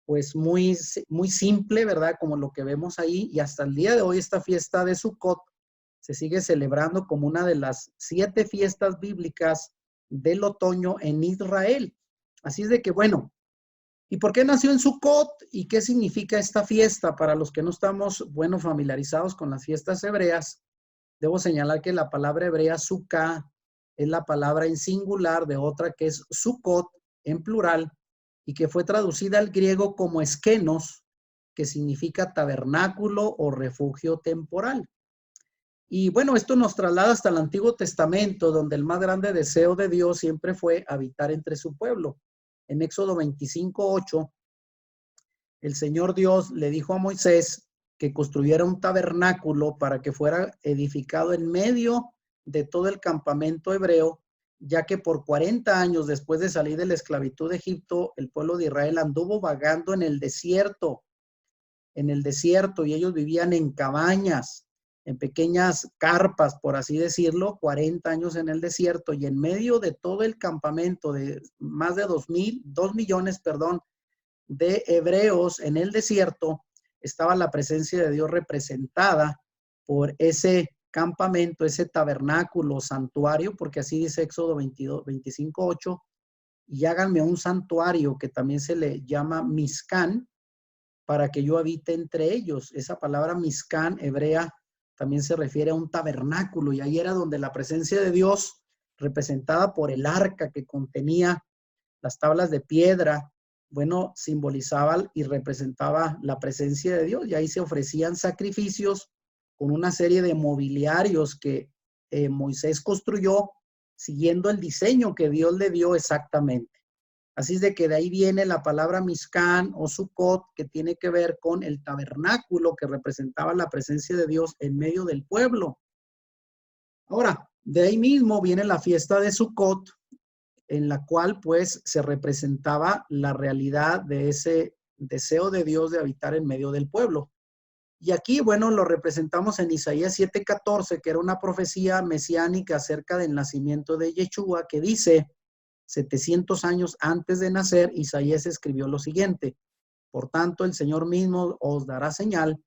pues muy, muy simple, ¿verdad? Como lo que vemos ahí. Y hasta el día de hoy esta fiesta de Sukkot se sigue celebrando como una de las 7 fiestas bíblicas del otoño en Israel. Así es de que, bueno, ¿y por qué nació en Sukkot? ¿Y qué significa esta fiesta? Para los que no estamos, bueno, familiarizados con las fiestas hebreas, debo señalar que la palabra hebrea Sukkah es la palabra en singular de otra que es Sukkot en plural y que fue traducida al griego como eskenos, que significa tabernáculo o refugio temporal. Y bueno, esto nos traslada hasta el Antiguo Testamento, donde el más grande deseo de Dios siempre fue habitar entre su pueblo. En Éxodo 25:8, el Señor Dios le dijo a Moisés que construyera un tabernáculo para que fuera edificado en medio de todo el campamento hebreo, ya que por 40 años después de salir de la esclavitud de Egipto, el pueblo de Israel anduvo vagando en el desierto, y ellos vivían en cabañas, en pequeñas carpas, por así decirlo, 40 años en el desierto, y en medio de todo el campamento de más de 2 millones, de hebreos en el desierto, estaba la presencia de Dios representada por ese campamento, ese tabernáculo, santuario, porque así dice Éxodo 25:8, y háganme un santuario que también se le llama Mizcán, para que yo habite entre ellos. Esa palabra Mizcán hebrea también se refiere a un tabernáculo, y ahí era donde la presencia de Dios, representada por el arca que contenía las tablas de piedra, bueno, simbolizaba y representaba la presencia de Dios, y ahí se ofrecían sacrificios con una serie de mobiliarios que Moisés construyó siguiendo el diseño que Dios le dio exactamente. Así es de que de ahí viene la palabra Mizcán o Sukkot, que tiene que ver con el tabernáculo que representaba la presencia de Dios en medio del pueblo. Ahora, de ahí mismo viene la fiesta de Sukkot, en la cual pues se representaba la realidad de ese deseo de Dios de habitar en medio del pueblo. Y aquí, bueno, lo representamos en Isaías 7:14, que era una profecía mesiánica acerca del nacimiento de Yeshua, que dice, 700 años antes de nacer, Isaías escribió lo siguiente: por tanto, el Señor mismo os dará señal.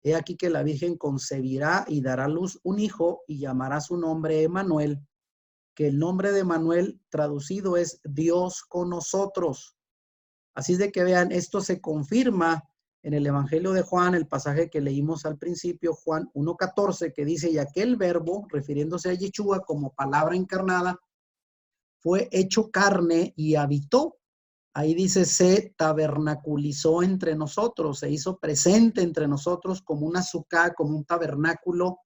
He aquí que la Virgen concebirá y dará a luz un hijo y llamará su nombre Emmanuel, que el nombre de Manuel traducido es Dios con nosotros. Así es de que vean, esto se confirma en el Evangelio de Juan, el pasaje que leímos al principio, Juan 1:14, que dice, y aquel verbo, refiriéndose a Yeshua como palabra encarnada, fue hecho carne y habitó. Ahí dice, se tabernaculizó entre nosotros, se hizo presente entre nosotros como una sukkah, como un tabernáculo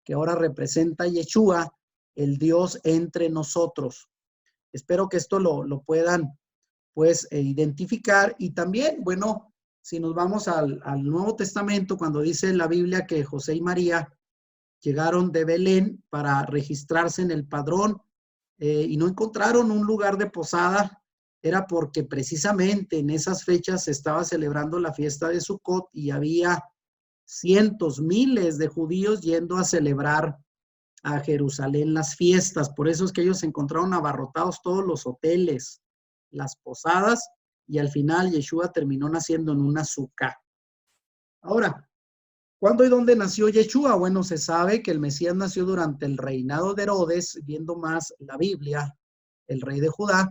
que ahora representa a Yeshua, el Dios entre nosotros. Espero que esto lo puedan pues identificar. Y también, bueno, si nos vamos al Nuevo Testamento, cuando dice en la Biblia que José y María llegaron de Belén para registrarse en el padrón y no encontraron un lugar de posada, era porque precisamente en esas fechas se estaba celebrando la fiesta de Sukkot y había cientos, miles de judíos yendo a celebrar a Jerusalén las fiestas. Por eso es que ellos encontraron abarrotados todos los hoteles, las posadas, y al final Yeshua terminó naciendo en una sucá. Ahora, ¿cuándo y dónde nació Yeshua? Bueno, se sabe que el Mesías nació durante el reinado de Herodes, viendo más la Biblia, el rey de Judá.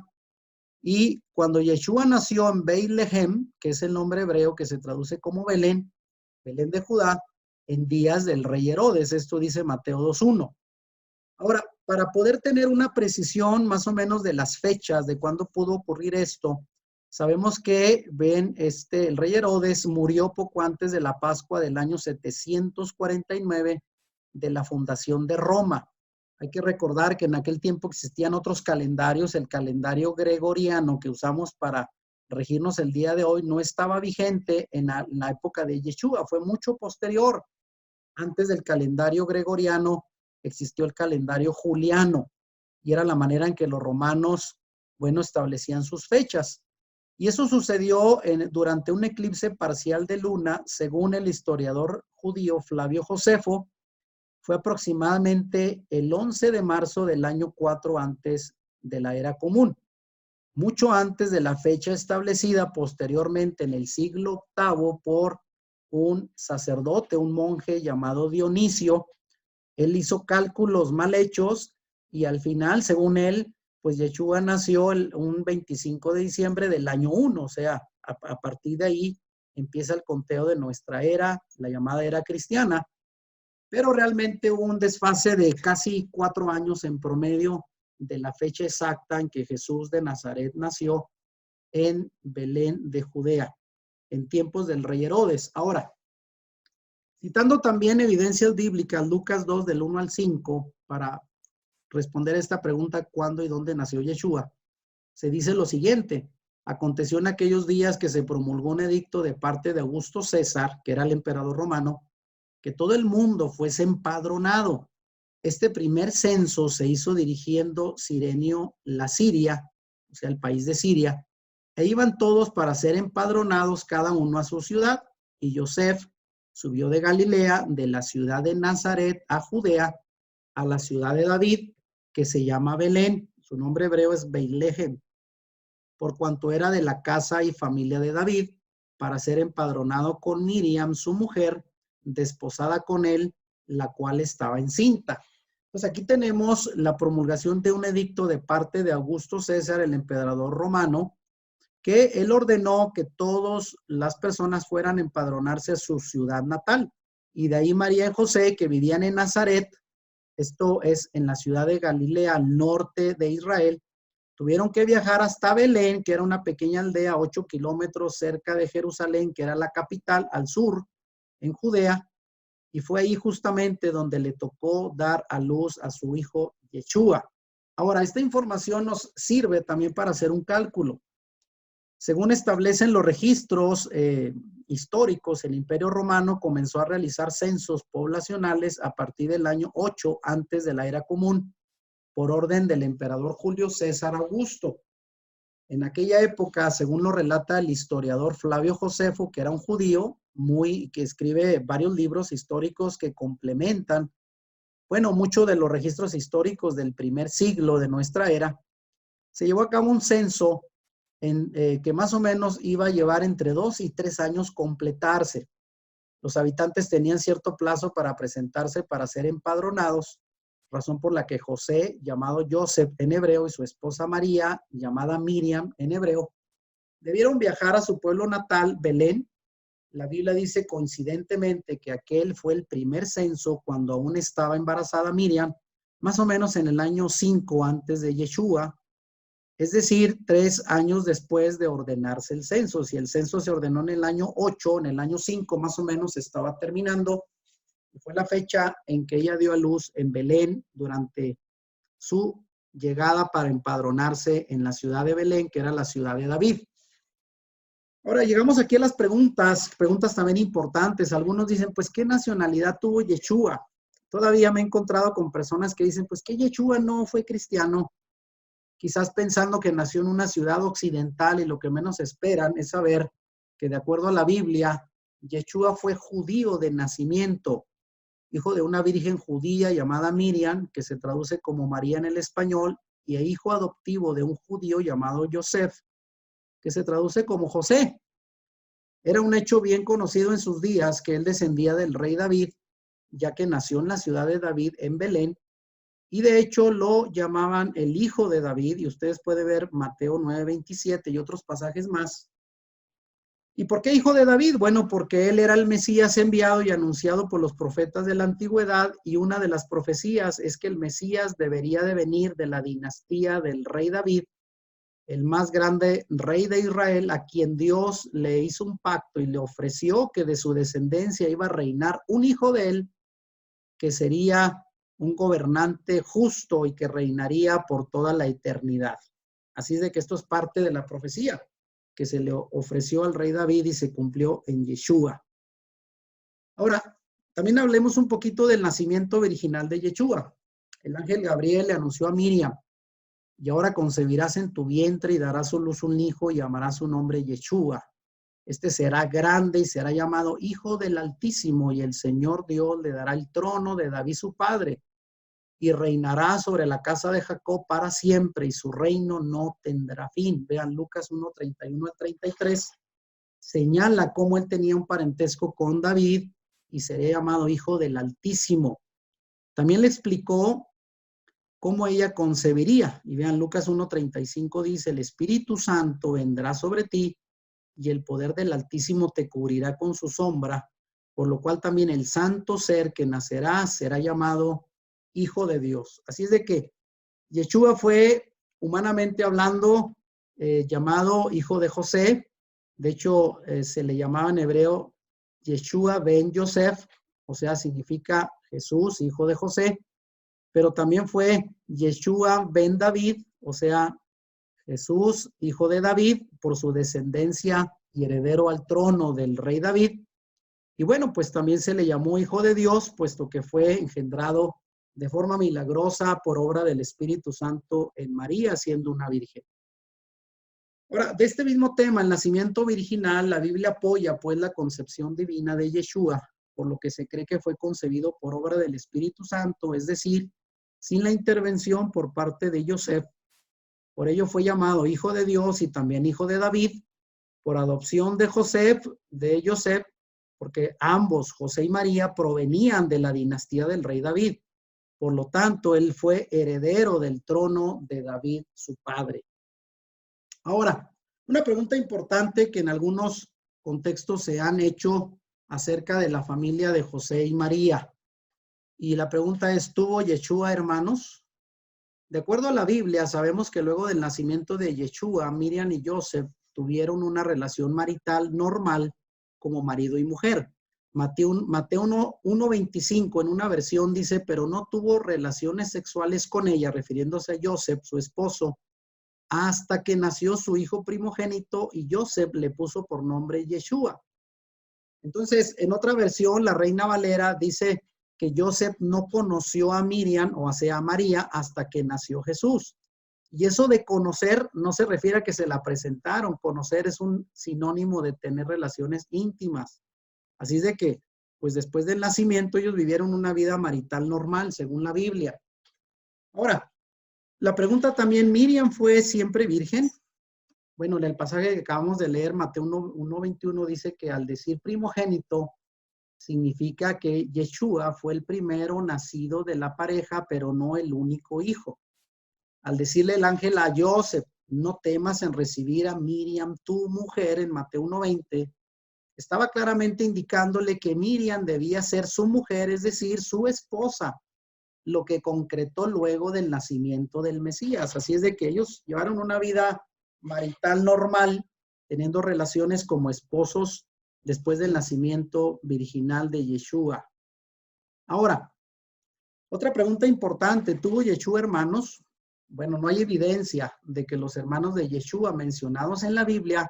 Y cuando Yeshua nació en Beit-Lehem, que es el nombre hebreo que se traduce como Belén, Belén de Judá, en días del rey Herodes. Esto dice Mateo 2:1. Ahora, para poder tener una precisión más o menos de las fechas de cuándo pudo ocurrir esto, sabemos que el rey Herodes murió poco antes de la Pascua del año 749 de la fundación de Roma. Hay que recordar que en aquel tiempo existían otros calendarios. El calendario gregoriano que usamos para regirnos el día de hoy no estaba vigente en la época de Yeshua, fue mucho posterior. Antes del calendario gregoriano existió el calendario juliano y era la manera en que los romanos, bueno, establecían sus fechas. Y eso sucedió durante un eclipse parcial de luna, según el historiador judío Flavio Josefo. Fue aproximadamente el 11 de marzo del año 4 antes de la era común, mucho antes de la fecha establecida posteriormente en el siglo VIII por un sacerdote, un monje llamado Dionisio. Él hizo cálculos mal hechos y al final, según él, pues Yeshua nació un 25 de diciembre del año 1, o sea, a partir de ahí empieza el conteo de nuestra era, la llamada era cristiana. Pero realmente hubo un desfase de casi 4 años en promedio de la fecha exacta en que Jesús de Nazaret nació en Belén de Judea, en tiempos del rey Herodes. Ahora, citando también evidencias bíblicas, Lucas 2 del 1 al 5, para responder a esta pregunta, ¿cuándo y dónde nació Yeshua? Se dice lo siguiente: aconteció en aquellos días que se promulgó un edicto de parte de Augusto César, que era el emperador romano, que todo el mundo fuese empadronado. Este primer censo se hizo dirigiendo Cirenio la Siria, o sea, el país de Siria, e iban todos para ser empadronados cada uno a su ciudad. Y Joseph subió de Galilea, de la ciudad de Nazaret a Judea, a la ciudad de David, que se llama Belén. Su nombre hebreo es Beit-Lehem, por cuanto era de la casa y familia de David, para ser empadronado con Miriam, su mujer, desposada con él, la cual estaba encinta. Pues aquí tenemos la promulgación de un edicto de parte de Augusto César, el emperador romano, que él ordenó que todas las personas fueran a empadronarse a su ciudad natal. Y de ahí María y José, que vivían en Nazaret, esto es en la ciudad de Galilea, al norte de Israel, tuvieron que viajar hasta Belén, que era una pequeña aldea 8 kilómetros cerca de Jerusalén, que era la capital, al sur, en Judea, y fue ahí justamente donde le tocó dar a luz a su hijo Yeshua. Ahora, esta información nos sirve también para hacer un cálculo. Según establecen los registros históricos, el Imperio Romano comenzó a realizar censos poblacionales a partir del año 8 antes de la era común, por orden del emperador Julio César Augusto. En aquella época, según lo relata el historiador Flavio Josefo, que era un judío que escribe varios libros históricos que complementan, bueno, muchos de los registros históricos del primer siglo de nuestra era, se llevó a cabo un censo que más o menos iba a llevar entre 2 y 3 años completarse. Los habitantes tenían cierto plazo para presentarse para ser empadronados, razón por la que José, llamado Joseph en hebreo, y su esposa María, llamada Miriam en hebreo, debieron viajar a su pueblo natal, Belén. La Biblia dice coincidentemente que aquel fue el primer censo cuando aún estaba embarazada Miriam, más o menos en el año 5 antes de Yeshua, es decir, 3 años después de ordenarse el censo. Si el censo se ordenó en el año 8, en el año 5 más o menos estaba terminando, y fue la fecha en que ella dio a luz en Belén durante su llegada para empadronarse en la ciudad de Belén, que era la ciudad de David. Ahora llegamos aquí a las preguntas también importantes. Algunos dicen, pues, ¿qué nacionalidad tuvo Yeshua? Todavía me he encontrado con personas que dicen, pues, que Yeshua no fue cristiano, quizás pensando que nació en una ciudad occidental, y lo que menos esperan es saber que de acuerdo a la Biblia, Yeshua fue judío de nacimiento hijo de una virgen judía llamada Miriam, que se traduce como María en el español, y hijo adoptivo de un judío llamado Joseph, que se traduce como José. Era un hecho bien conocido en sus días que él descendía del rey David, ya que nació en la ciudad de David, en Belén, y de hecho lo llamaban el hijo de David, y ustedes pueden ver Mateo 9:27 y otros pasajes más. ¿Y por qué hijo de David? Bueno, porque él era el Mesías enviado y anunciado por los profetas de la antigüedad, y una de las profecías es que el Mesías debería de venir de la dinastía del rey David, el más grande rey de Israel, a quien Dios le hizo un pacto y le ofreció que de su descendencia iba a reinar un hijo de él, que sería un gobernante justo y que reinaría por toda la eternidad. Así es de que esto es parte de la profecía que se le ofreció al rey David y se cumplió en Yeshua. Ahora, también hablemos un poquito del nacimiento virginal de Yeshua. El ángel Gabriel le anunció a Miriam: y ahora concebirás en tu vientre y darás a luz un hijo y llamarás su nombre Yeshua. Este será grande y será llamado Hijo del Altísimo, y el Señor Dios le dará el trono de David su padre, y reinará sobre la casa de Jacob para siempre, y su reino no tendrá fin. Vean Lucas 1:31 al 33. Señala cómo él tenía un parentesco con David y sería llamado Hijo del Altísimo. También le explicó cómo ella concebiría. Y vean, Lucas 1:35 dice: el Espíritu Santo vendrá sobre ti y el poder del Altísimo te cubrirá con su sombra, por lo cual también el santo ser que nacerá será llamado Hijo de Dios. Así es de que Yeshua fue, humanamente hablando, llamado hijo de José. De hecho, se le llamaba en hebreo Yeshua ben Yosef, o sea, significa Jesús, hijo de José. Pero también fue Yeshua ben David, o sea, Jesús, hijo de David, por su descendencia y heredero al trono del rey David. Y bueno, pues también se le llamó Hijo de Dios, puesto que fue engendrado de forma milagrosa por obra del Espíritu Santo en María, siendo una virgen. Ahora, de este mismo tema, el nacimiento virginal, la Biblia apoya pues la concepción divina de Yeshua, por lo que se cree que fue concebido por obra del Espíritu Santo, es decir, sin la intervención por parte de Joseph. Por ello fue llamado Hijo de Dios y también Hijo de David, por adopción de Joseph, porque ambos, José y María, provenían de la dinastía del rey David. Por lo tanto, él fue heredero del trono de David, su padre. Ahora, una pregunta importante que en algunos contextos se han hecho acerca de la familia de José y María. Y la pregunta es: ¿tuvo Yeshua hermanos? De acuerdo a la Biblia, sabemos que luego del nacimiento de Yeshua, Miriam y Joseph tuvieron una relación marital normal como marido y mujer. Mateo 1:25 en una versión dice: pero no tuvo relaciones sexuales con ella, refiriéndose a Joseph, su esposo, hasta que nació su hijo primogénito, y Joseph le puso por nombre Yeshua. Entonces, en otra versión, la Reina Valera dice que Joseph no conoció a Miriam, o sea, a María, hasta que nació Jesús. Y eso de conocer no se refiere a que se la presentaron. Conocer es un sinónimo de tener relaciones íntimas. Así es de que, pues después del nacimiento, ellos vivieron una vida marital normal, según la Biblia. Ahora, la pregunta también: ¿Miriam fue siempre virgen? Bueno, en el pasaje que acabamos de leer, Mateo 1:21, dice que al decir primogénito, significa que Yeshua fue el primero nacido de la pareja, pero no el único hijo. Al decirle el ángel a Joseph: no temas en recibir a Miriam, tu mujer, en Mateo 1:20, estaba claramente indicándole que Miriam debía ser su mujer, es decir, su esposa, lo que concretó luego del nacimiento del Mesías. Así es de que ellos llevaron una vida marital normal, teniendo relaciones como esposos después del nacimiento virginal de Yeshua. Ahora, otra pregunta importante: ¿tuvo Yeshua hermanos? Bueno, no hay evidencia de que los hermanos de Yeshua mencionados en la Biblia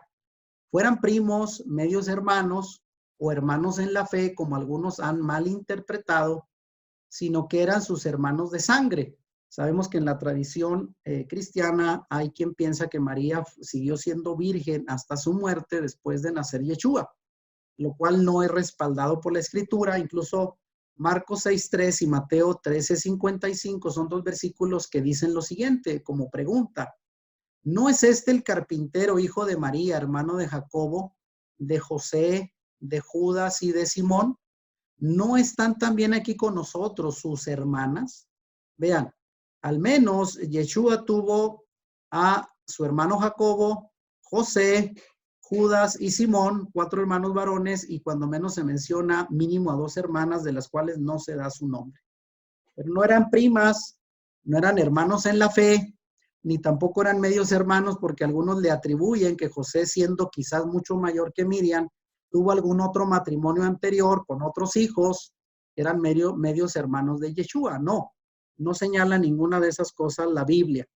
fueran primos, medios hermanos o hermanos en la fe, como algunos han malinterpretado, sino que eran sus hermanos de sangre. Sabemos que en la tradición cristiana hay quien piensa que María siguió siendo virgen hasta su muerte después de nacer Yeshua, lo cual no es respaldado por la Escritura. Incluso Marcos 6:3 y Mateo 13:55 son dos versículos que dicen lo siguiente, como pregunta. ¿No es este el carpintero, hijo de María, hermano de Jacobo, de José, de Judas y de Simón? ¿No están también aquí con nosotros sus hermanas? Vean, al menos Yeshua tuvo a su hermano Jacobo, José, Judas y Simón, 4 hermanos varones, y cuando menos se menciona mínimo a 2 hermanas, de las cuales no se da su nombre. Pero no eran primas, no eran hermanos en la fe, ni tampoco eran medios hermanos, porque algunos le atribuyen que José, siendo quizás mucho mayor que Miriam, tuvo algún otro matrimonio anterior con otros hijos, eran medios hermanos de Yeshua. No señala ninguna de esas cosas la Biblia.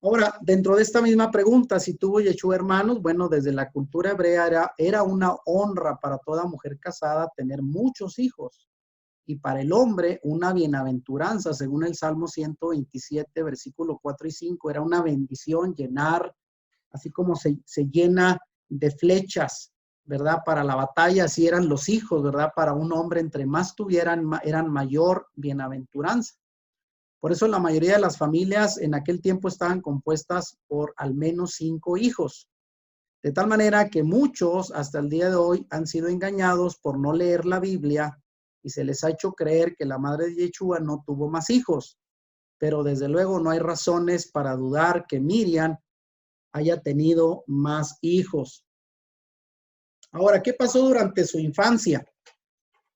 Ahora, dentro de esta misma pregunta, si tuvo Yeshua hermanos, bueno, desde la cultura hebrea era una honra para toda mujer casada tener muchos hijos. Y para el hombre, una bienaventuranza, según el Salmo 127, versículo 4 y 5, era una bendición llenar, así como se llena de flechas, ¿verdad? Para la batalla, así eran los hijos, ¿verdad? Para un hombre, entre más tuvieran, eran mayor bienaventuranza. Por eso la mayoría de las familias en aquel tiempo estaban compuestas por al menos 5 hijos. De tal manera que muchos hasta el día de hoy han sido engañados por no leer la Biblia y se les ha hecho creer que la madre de Yeshua no tuvo más hijos. Pero desde luego no hay razones para dudar que Miriam haya tenido más hijos. Ahora, ¿qué pasó durante su infancia?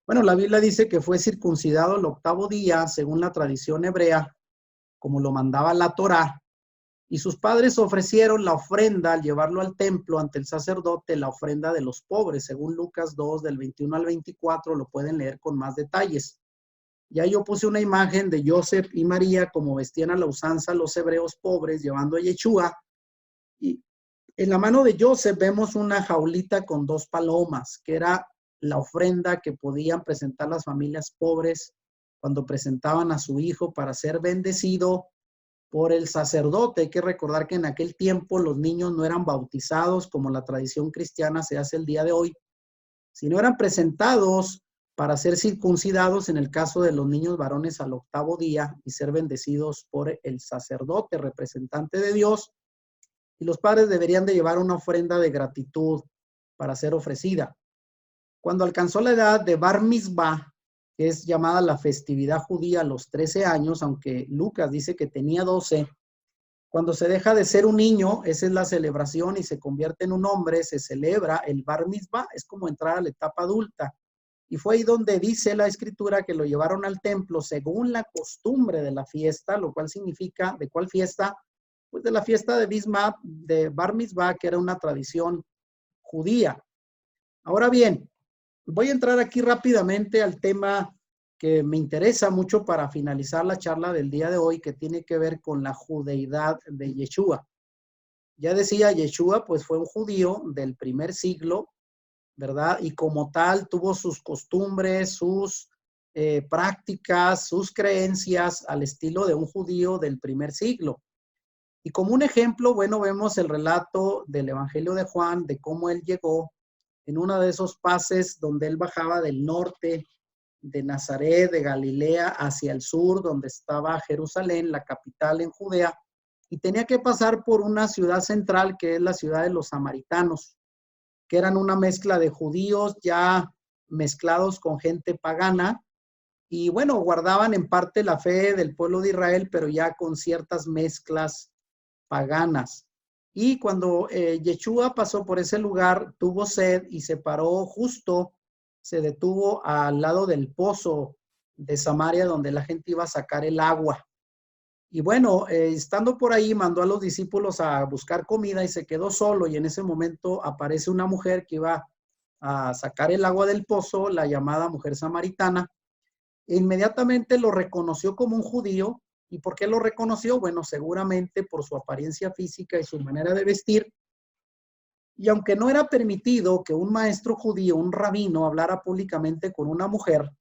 Bueno, la Biblia dice que fue circuncidado el 8º día, según la tradición hebrea, como lo mandaba la Torá, y sus padres ofrecieron la ofrenda al llevarlo al templo ante el sacerdote, la ofrenda de los pobres, según Lucas 2, del 21 al 24, lo pueden leer con más detalles. Ya yo puse una imagen de Joseph y María como vestían a la usanza los hebreos pobres llevando a Yeshua, y en la mano de Joseph vemos una jaulita con 2 palomas, que era la ofrenda que podían presentar las familias pobres cuando presentaban a su hijo para ser bendecido por el sacerdote. Hay que recordar que en aquel tiempo los niños no eran bautizados como la tradición cristiana se hace el día de hoy, sino eran presentados para ser circuncidados en el caso de los niños varones al 8º día y ser bendecidos por el sacerdote, representante de Dios. Y los padres deberían de llevar una ofrenda de gratitud para ser ofrecida. Cuando alcanzó la edad de Bar Mitzvah, que es llamada la festividad judía a los 13 años, aunque Lucas dice que tenía 12, cuando se deja de ser un niño, esa es la celebración, y se convierte en un hombre, se celebra el Bar Mitzvah, es como entrar a la etapa adulta. Y fue ahí donde dice la escritura que lo llevaron al templo según la costumbre de la fiesta, lo cual significa, ¿de cuál fiesta? Pues de la fiesta de Bar Mitzvah, que era una tradición judía. Ahora bien, voy a entrar aquí rápidamente al tema que me interesa mucho para finalizar la charla del día de hoy, que tiene que ver con la judeidad de Yeshua. Ya decía, Yeshua pues fue un judío del primer siglo, ¿verdad? Y como tal tuvo sus costumbres, sus prácticas, sus creencias al estilo de un judío del primer siglo. Y como un ejemplo, bueno, vemos el relato del Evangelio de Juan, de cómo él llegó en uno de esos pases donde él bajaba del norte de Nazaret, de Galilea, hacia el sur, donde estaba Jerusalén, la capital en Judea, y tenía que pasar por una ciudad central, que es la ciudad de los samaritanos, que eran una mezcla de judíos ya mezclados con gente pagana, y bueno, guardaban en parte la fe del pueblo de Israel, pero ya con ciertas mezclas paganas. Y cuando Yeshua pasó por ese lugar, tuvo sed y se paró justo, se detuvo al lado del pozo de Samaria, donde la gente iba a sacar el agua. Y bueno, estando por ahí, mandó a los discípulos a buscar comida y se quedó solo. Y en ese momento aparece una mujer que iba a sacar el agua del pozo, la llamada mujer samaritana. E inmediatamente lo reconoció como un judío. ¿Y por qué lo reconoció? Bueno, seguramente por su apariencia física y su manera de vestir. Y aunque no era permitido que un maestro judío, un rabino, hablara públicamente con una mujer,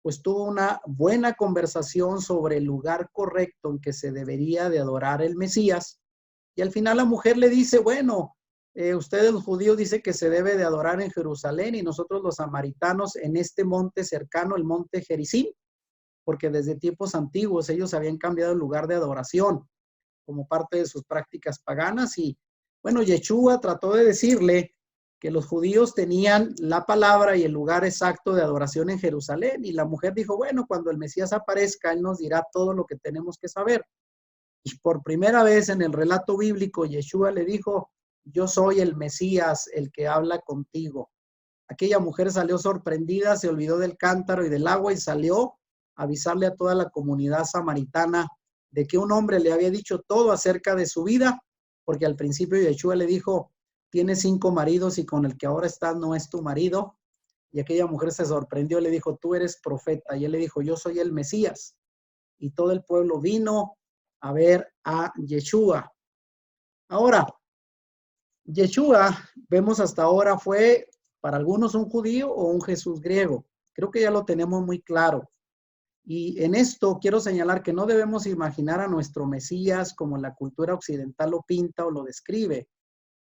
pues tuvo una buena conversación sobre el lugar correcto en que se debería de adorar el Mesías. Y al final la mujer le dice, bueno, ustedes los judíos dicen que se debe de adorar en Jerusalén y nosotros los samaritanos en este monte cercano, el monte Gerizim, porque desde tiempos antiguos ellos habían cambiado el lugar de adoración como parte de sus prácticas paganas. Y bueno, Yeshua trató de decirle que los judíos tenían la palabra y el lugar exacto de adoración en Jerusalén. Y la mujer dijo, bueno, cuando el Mesías aparezca, él nos dirá todo lo que tenemos que saber. Y por primera vez en el relato bíblico, Yeshua le dijo, yo soy el Mesías, el que habla contigo. Aquella mujer salió sorprendida, se olvidó del cántaro y del agua y salió a avisarle a toda la comunidad samaritana de que un hombre le había dicho todo acerca de su vida, porque al principio Yeshua le dijo, tienes 5 maridos y con el que ahora estás no es tu marido. Y aquella mujer se sorprendió, le dijo, tú eres profeta. Y él le dijo, yo soy el Mesías. Y todo el pueblo vino a ver a Yeshua. Ahora, Yeshua, vemos hasta ahora, fue para algunos un judío o un Jesús griego. Creo que ya lo tenemos muy claro. Y en esto quiero señalar que no debemos imaginar a nuestro Mesías como la cultura occidental lo pinta o lo describe,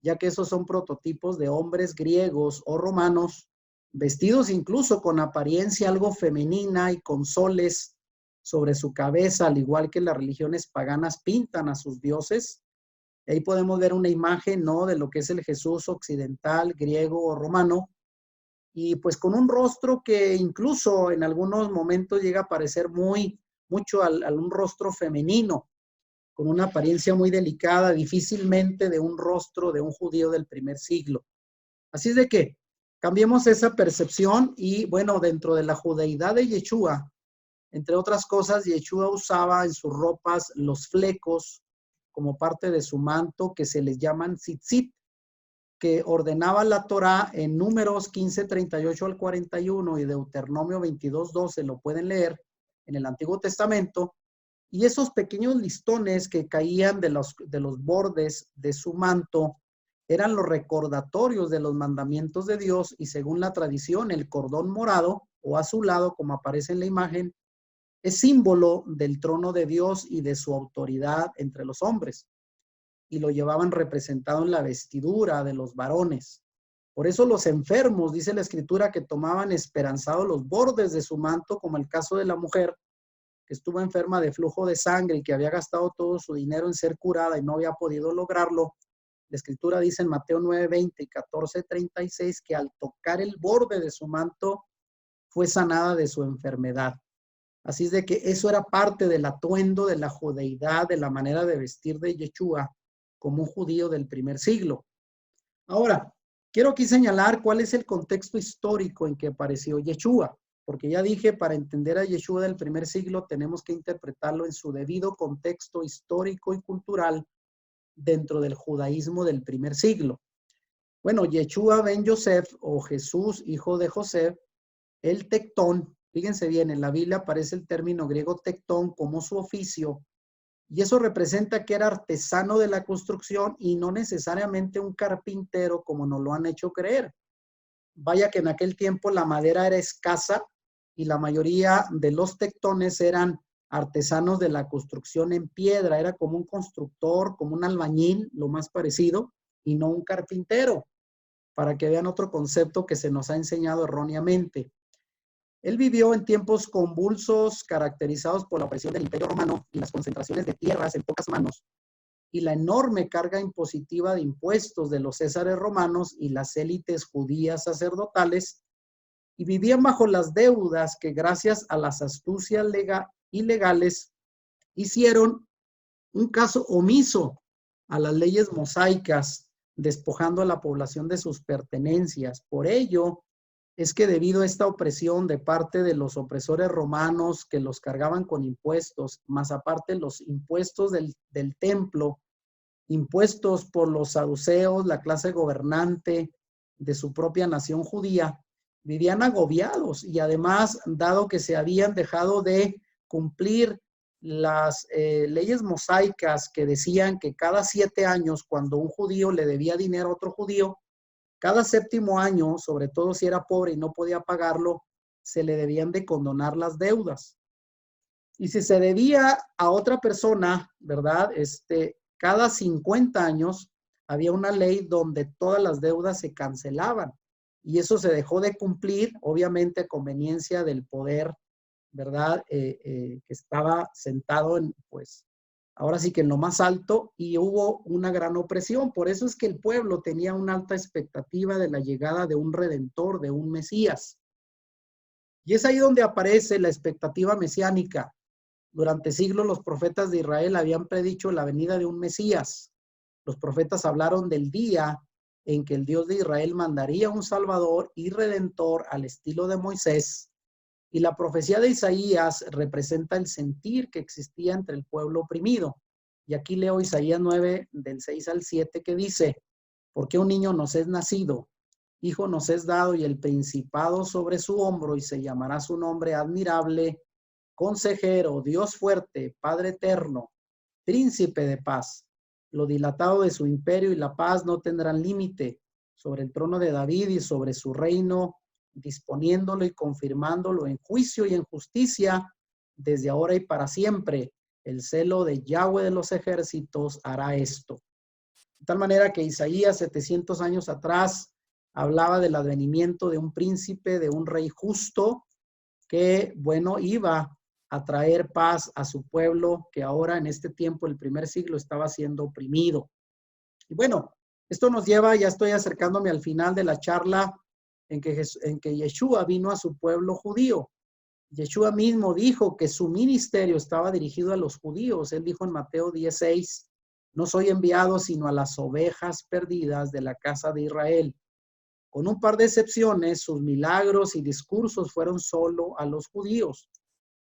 ya que esos son prototipos de hombres griegos o romanos, vestidos incluso con apariencia algo femenina y con soles sobre su cabeza, al igual que las religiones paganas pintan a sus dioses. Ahí podemos ver una imagen, ¿no?, de lo que es el Jesús occidental, griego o romano, y pues con un rostro que incluso en algunos momentos llega a parecer mucho a un rostro femenino, con una apariencia muy delicada, difícilmente de un rostro de un judío del primer siglo. Así es de que cambiemos esa percepción y bueno, dentro de la judeidad de Yeshua, entre otras cosas, Yeshua usaba en sus ropas los flecos como parte de su manto que se les llaman tzitzit, que ordenaba la Torá en Números 15:38 al 41 y Deuteronomio 22:12, lo pueden leer en el Antiguo Testamento, y esos pequeños listones que caían de los bordes de su manto eran los recordatorios de los mandamientos de Dios, y según la tradición, el cordón morado o azulado, como aparece en la imagen, es símbolo del trono de Dios y de su autoridad entre los hombres, y lo llevaban representado en la vestidura de los varones. Por eso los enfermos, dice la escritura, que tomaban esperanzados los bordes de su manto, como el caso de la mujer que estuvo enferma de flujo de sangre y que había gastado todo su dinero en ser curada y no había podido lograrlo. La escritura dice en Mateo 9:20 y 14:36 que al tocar el borde de su manto fue sanada de su enfermedad. Así es de que eso era parte del atuendo de la judeidad, de la manera de vestir de Yeshua como un judío del primer siglo. Ahora, quiero aquí señalar cuál es el contexto histórico en que apareció Yeshua, porque ya dije, para entender a Yeshua del primer siglo tenemos que interpretarlo en su debido contexto histórico y cultural dentro del judaísmo del primer siglo. Bueno, Yeshua ben Yosef, o Jesús, hijo de José, el tectón, fíjense bien, en la Biblia aparece el término griego tectón como su oficio, y eso representa que era artesano de la construcción y no necesariamente un carpintero como nos lo han hecho creer. Vaya que en aquel tiempo la madera era escasa y la mayoría de los tectones eran artesanos de la construcción en piedra. Era como un constructor, como un albañil, lo más parecido, y no un carpintero, para que vean otro concepto que se nos ha enseñado erróneamente. Él vivió en tiempos convulsos, caracterizados por la opresión del Imperio Romano y las concentraciones de tierras en pocas manos, y la enorme carga impositiva de impuestos de los césares romanos y las élites judías sacerdotales, y vivían bajo las deudas que gracias a las astucias ilegales hicieron un caso omiso a las leyes mosaicas, despojando a la población de sus pertenencias. Por ello es que debido a esta opresión de parte de los opresores romanos que los cargaban con impuestos, más aparte los impuestos del templo, impuestos por los saduceos, la clase gobernante de su propia nación judía, vivían agobiados, y además, dado que se habían dejado de cumplir las leyes mosaicas que decían que cada 7 años, cuando un judío le debía dinero a otro judío, cada 7º año, sobre todo si era pobre y no podía pagarlo, se le debían de condonar las deudas. Y si se debía a otra persona, ¿verdad? Cada 50 años, había una ley donde todas las deudas se cancelaban y eso se dejó de cumplir, obviamente a conveniencia del poder, ¿verdad? Que estaba sentado en, pues, ahora sí que en lo más alto, y hubo una gran opresión. Por eso es que el pueblo tenía una alta expectativa de la llegada de un redentor, de un Mesías. Y es ahí donde aparece la expectativa mesiánica. Durante siglos los profetas de Israel habían predicho la venida de un Mesías. Los profetas hablaron del día en que el Dios de Israel mandaría un Salvador y Redentor al estilo de Moisés. Y la profecía de Isaías representa el sentir que existía entre el pueblo oprimido. Y aquí leo Isaías 9, del 6 al 7, que dice, porque un niño nos es nacido, hijo nos es dado y el principado sobre su hombro, y se llamará su nombre admirable, consejero, Dios fuerte, Padre eterno, príncipe de paz. Lo dilatado de su imperio y la paz no tendrán límite sobre el trono de David y sobre su reino, disponiéndolo y confirmándolo en juicio y en justicia desde ahora y para siempre. El celo de Yahweh de los ejércitos hará esto. De tal manera que Isaías, 700 años atrás, hablaba del advenimiento de un príncipe, de un rey justo, que, bueno, iba a traer paz a su pueblo, que ahora en este tiempo, el primer siglo, estaba siendo oprimido. Y bueno, esto nos lleva, ya estoy acercándome al final de la charla, en que Yeshua vino a su pueblo judío. Yeshua mismo dijo que su ministerio estaba dirigido a los judíos. Él dijo en Mateo 16, no soy enviado sino a las ovejas perdidas de la casa de Israel. Con un par de excepciones, sus milagros y discursos fueron solo a los judíos.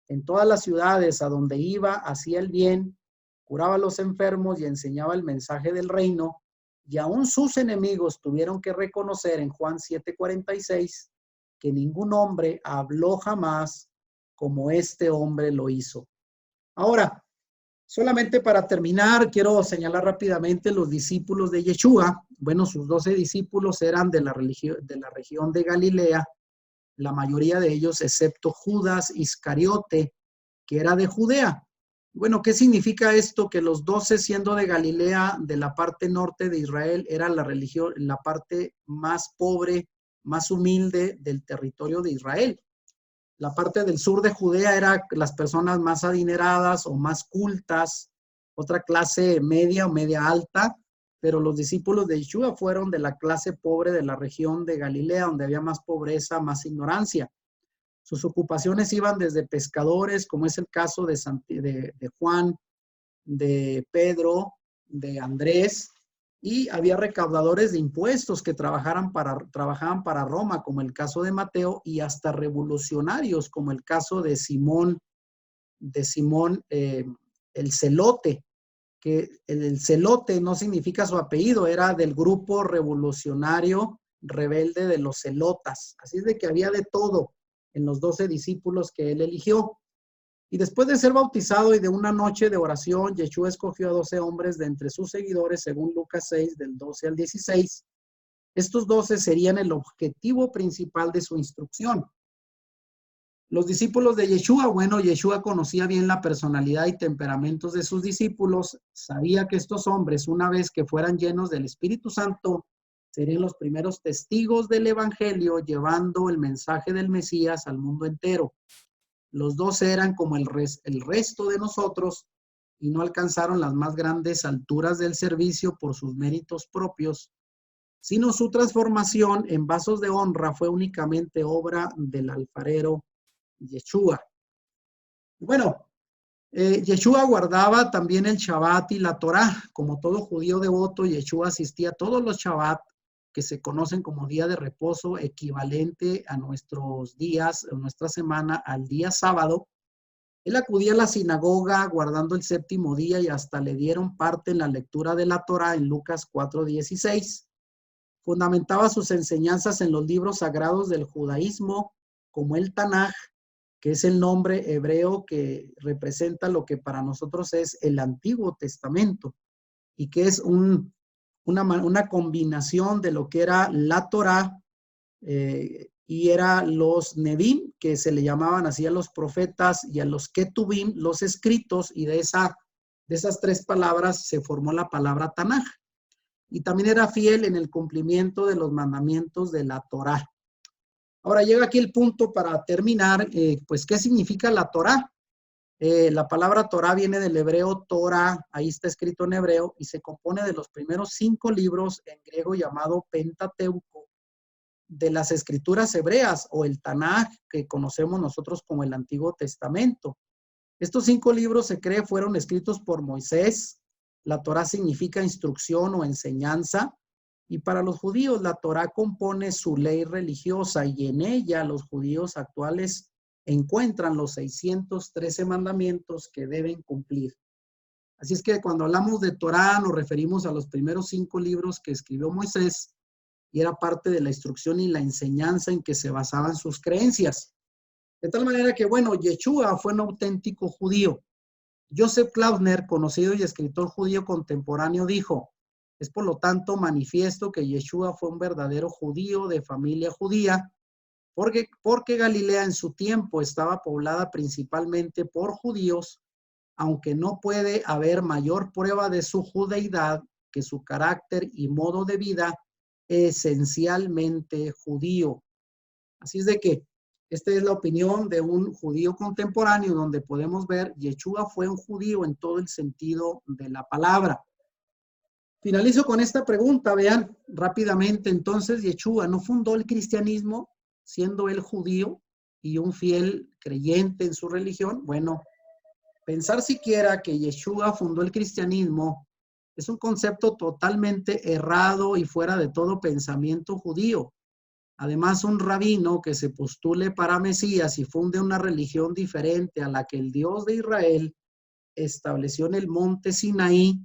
En todas las ciudades a donde iba, hacía el bien, curaba a los enfermos y enseñaba el mensaje del reino. Y aún sus enemigos tuvieron que reconocer en Juan 7:46 que ningún hombre habló jamás como este hombre lo hizo. Ahora, solamente para terminar, quiero señalar rápidamente los discípulos de Yeshua. Bueno, sus 12 discípulos eran de la región de Galilea, la mayoría de ellos, excepto Judas Iscariote, que era de Judea. Bueno, ¿qué significa esto? Que los 12, siendo de Galilea, de la parte norte de Israel, era la religión, la parte más pobre, más humilde del territorio de Israel. La parte del sur de Judea era las personas más adineradas o más cultas, otra clase media o media alta, pero los discípulos de Yeshua fueron de la clase pobre de la región de Galilea, donde había más pobreza, más ignorancia. Sus ocupaciones iban desde pescadores, como es el caso de Juan, de Pedro, de Andrés, y había recaudadores de impuestos que trabajaban para Roma, como el caso de Mateo, y hasta revolucionarios, como el caso de Simón el Celote, que el Celote no significa su apellido, era del grupo revolucionario rebelde de los celotas. Así es de que había de todo en los 12 discípulos que él eligió. Y después de ser bautizado y de una noche de oración, Yeshua escogió a 12 hombres de entre sus seguidores, según Lucas 6, del 12 al 16. Estos 12 serían el objetivo principal de su instrucción. Los discípulos de Yeshua, bueno, Yeshua conocía bien la personalidad y temperamentos de sus discípulos, sabía que estos hombres, una vez que fueran llenos del Espíritu Santo, serían los primeros testigos del Evangelio, llevando el mensaje del Mesías al mundo entero. Los 12 eran como el resto de nosotros y no alcanzaron las más grandes alturas del servicio por sus méritos propios, sino su transformación en vasos de honra fue únicamente obra del alfarero Yeshua. Bueno, Yeshua guardaba también el Shabbat y la Torá. Como todo judío devoto, Yeshua asistía a todos los Shabbat, que se conocen como día de reposo, equivalente a nuestros días, a nuestra semana, al día sábado. Él acudía a la sinagoga guardando el séptimo día y hasta le dieron parte en la lectura de la Torá en Lucas 4:16. Fundamentaba sus enseñanzas en los libros sagrados del judaísmo, como el Tanaj, que es el nombre hebreo que representa lo que para nosotros es el Antiguo Testamento y que es una combinación de lo que era la Torá y era los Nevi'im, que se le llamaban así a los profetas, y a los Ketubim, los escritos, y de esas tres palabras se formó la palabra Tanaj. y también era fiel en el cumplimiento de los mandamientos de la Torá. Ahora llega aquí el punto para terminar, pues, ¿qué significa la Torá? La palabra Torá viene del hebreo Torah, ahí está escrito en hebreo, y se compone de los primeros 5 libros en griego llamado Pentateuco, de las escrituras hebreas o el Tanaj, que conocemos nosotros como el Antiguo Testamento. Estos 5 libros se cree fueron escritos por Moisés. La Torá significa instrucción o enseñanza. Y para los judíos, la Torá compone su ley religiosa y en ella los judíos actuales encuentran los 613 mandamientos que deben cumplir. Así es que cuando hablamos de Torá nos referimos a los primeros 5 libros que escribió Moisés y era parte de la instrucción y la enseñanza en que se basaban sus creencias. De tal manera que, bueno, Yeshua fue un auténtico judío. Joseph Klausner, conocido y escritor judío contemporáneo, dijo: es por lo tanto manifiesto que Yeshua fue un verdadero judío de familia judía, porque Galilea en su tiempo estaba poblada principalmente por judíos, aunque no puede haber mayor prueba de su judeidad que su carácter y modo de vida esencialmente judío. Así es de que esta es la opinión de un judío contemporáneo, donde podemos ver Yeshua fue un judío en todo el sentido de la palabra. Finalizo con esta pregunta, vean rápidamente. Entonces, Yeshua no fundó el cristianismo siendo él judío y un fiel creyente en su religión. Bueno, pensar siquiera que Yeshua fundó el cristianismo es un concepto totalmente errado y fuera de todo pensamiento judío. Además, un rabino que se postule para Mesías y funde una religión diferente a la que el Dios de Israel estableció en el monte Sinaí,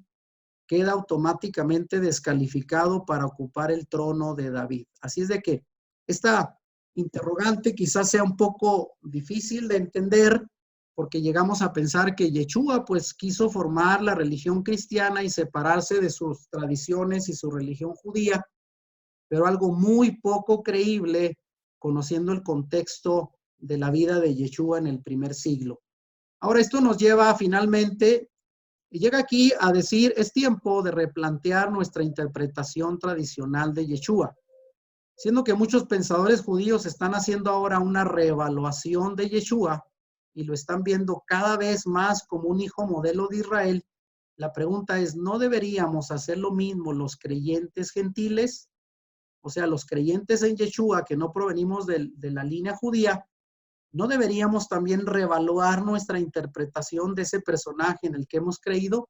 queda automáticamente descalificado para ocupar el trono de David. Así es de que esta interrogante quizás sea un poco difícil de entender, porque llegamos a pensar que Yeshua pues quiso formar la religión cristiana y separarse de sus tradiciones y su religión judía, pero algo muy poco creíble conociendo el contexto de la vida de Yeshua en el primer siglo. Ahora esto nos lleva finalmente, y llega aquí a decir, es tiempo de replantear nuestra interpretación tradicional de Yeshua, siendo que muchos pensadores judíos están haciendo ahora una reevaluación de Yeshua y lo están viendo cada vez más como un hijo modelo de Israel. La pregunta es, ¿no deberíamos hacer lo mismo los creyentes gentiles? O sea, los creyentes en Yeshua que no provenimos de la línea judía, ¿no deberíamos también reevaluar nuestra interpretación de ese personaje en el que hemos creído?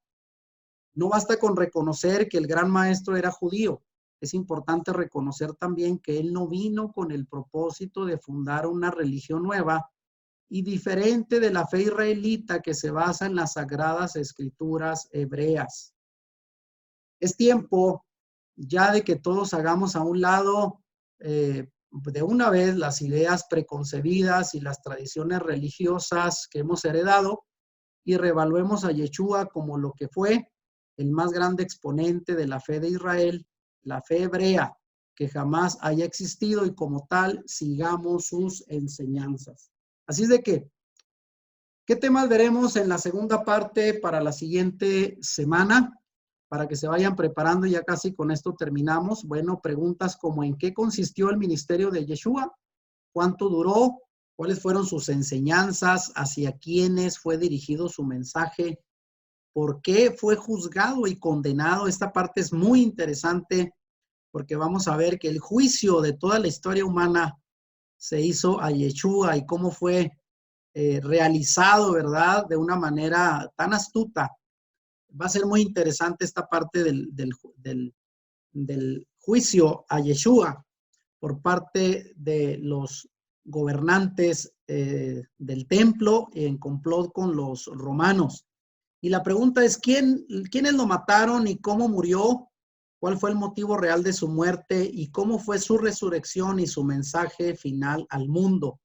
No basta con reconocer que el gran maestro era judío. Es importante reconocer también que él no vino con el propósito de fundar una religión nueva y diferente de la fe israelita que se basa en las sagradas escrituras hebreas. Es tiempo ya de que todos hagamos a un lado de una vez las ideas preconcebidas y las tradiciones religiosas que hemos heredado y reevaluemos a Yeshua como lo que fue el más grande exponente de la fe de Israel, la fe hebrea, que jamás haya existido, y como tal sigamos sus enseñanzas. Así es de que, ¿qué temas veremos en la segunda parte para la siguiente semana? Para que se vayan preparando, ya casi con esto terminamos. Bueno, preguntas como ¿en qué consistió el ministerio de Yeshua? ¿Cuánto duró? ¿Cuáles fueron sus enseñanzas? ¿Hacia quiénes fue dirigido su mensaje? ¿Por qué fue juzgado y condenado? Esta parte es muy interesante porque vamos a ver que el juicio de toda la historia humana se hizo a Yeshua y cómo fue realizado, ¿verdad? De una manera tan astuta. Va a ser muy interesante esta parte del juicio a Yeshua por parte de los gobernantes del templo en complot con los romanos. Y la pregunta es, ¿quiénes lo mataron y cómo murió? ¿Cuál fue el motivo real de su muerte y cómo fue su resurrección y su mensaje final al mundo?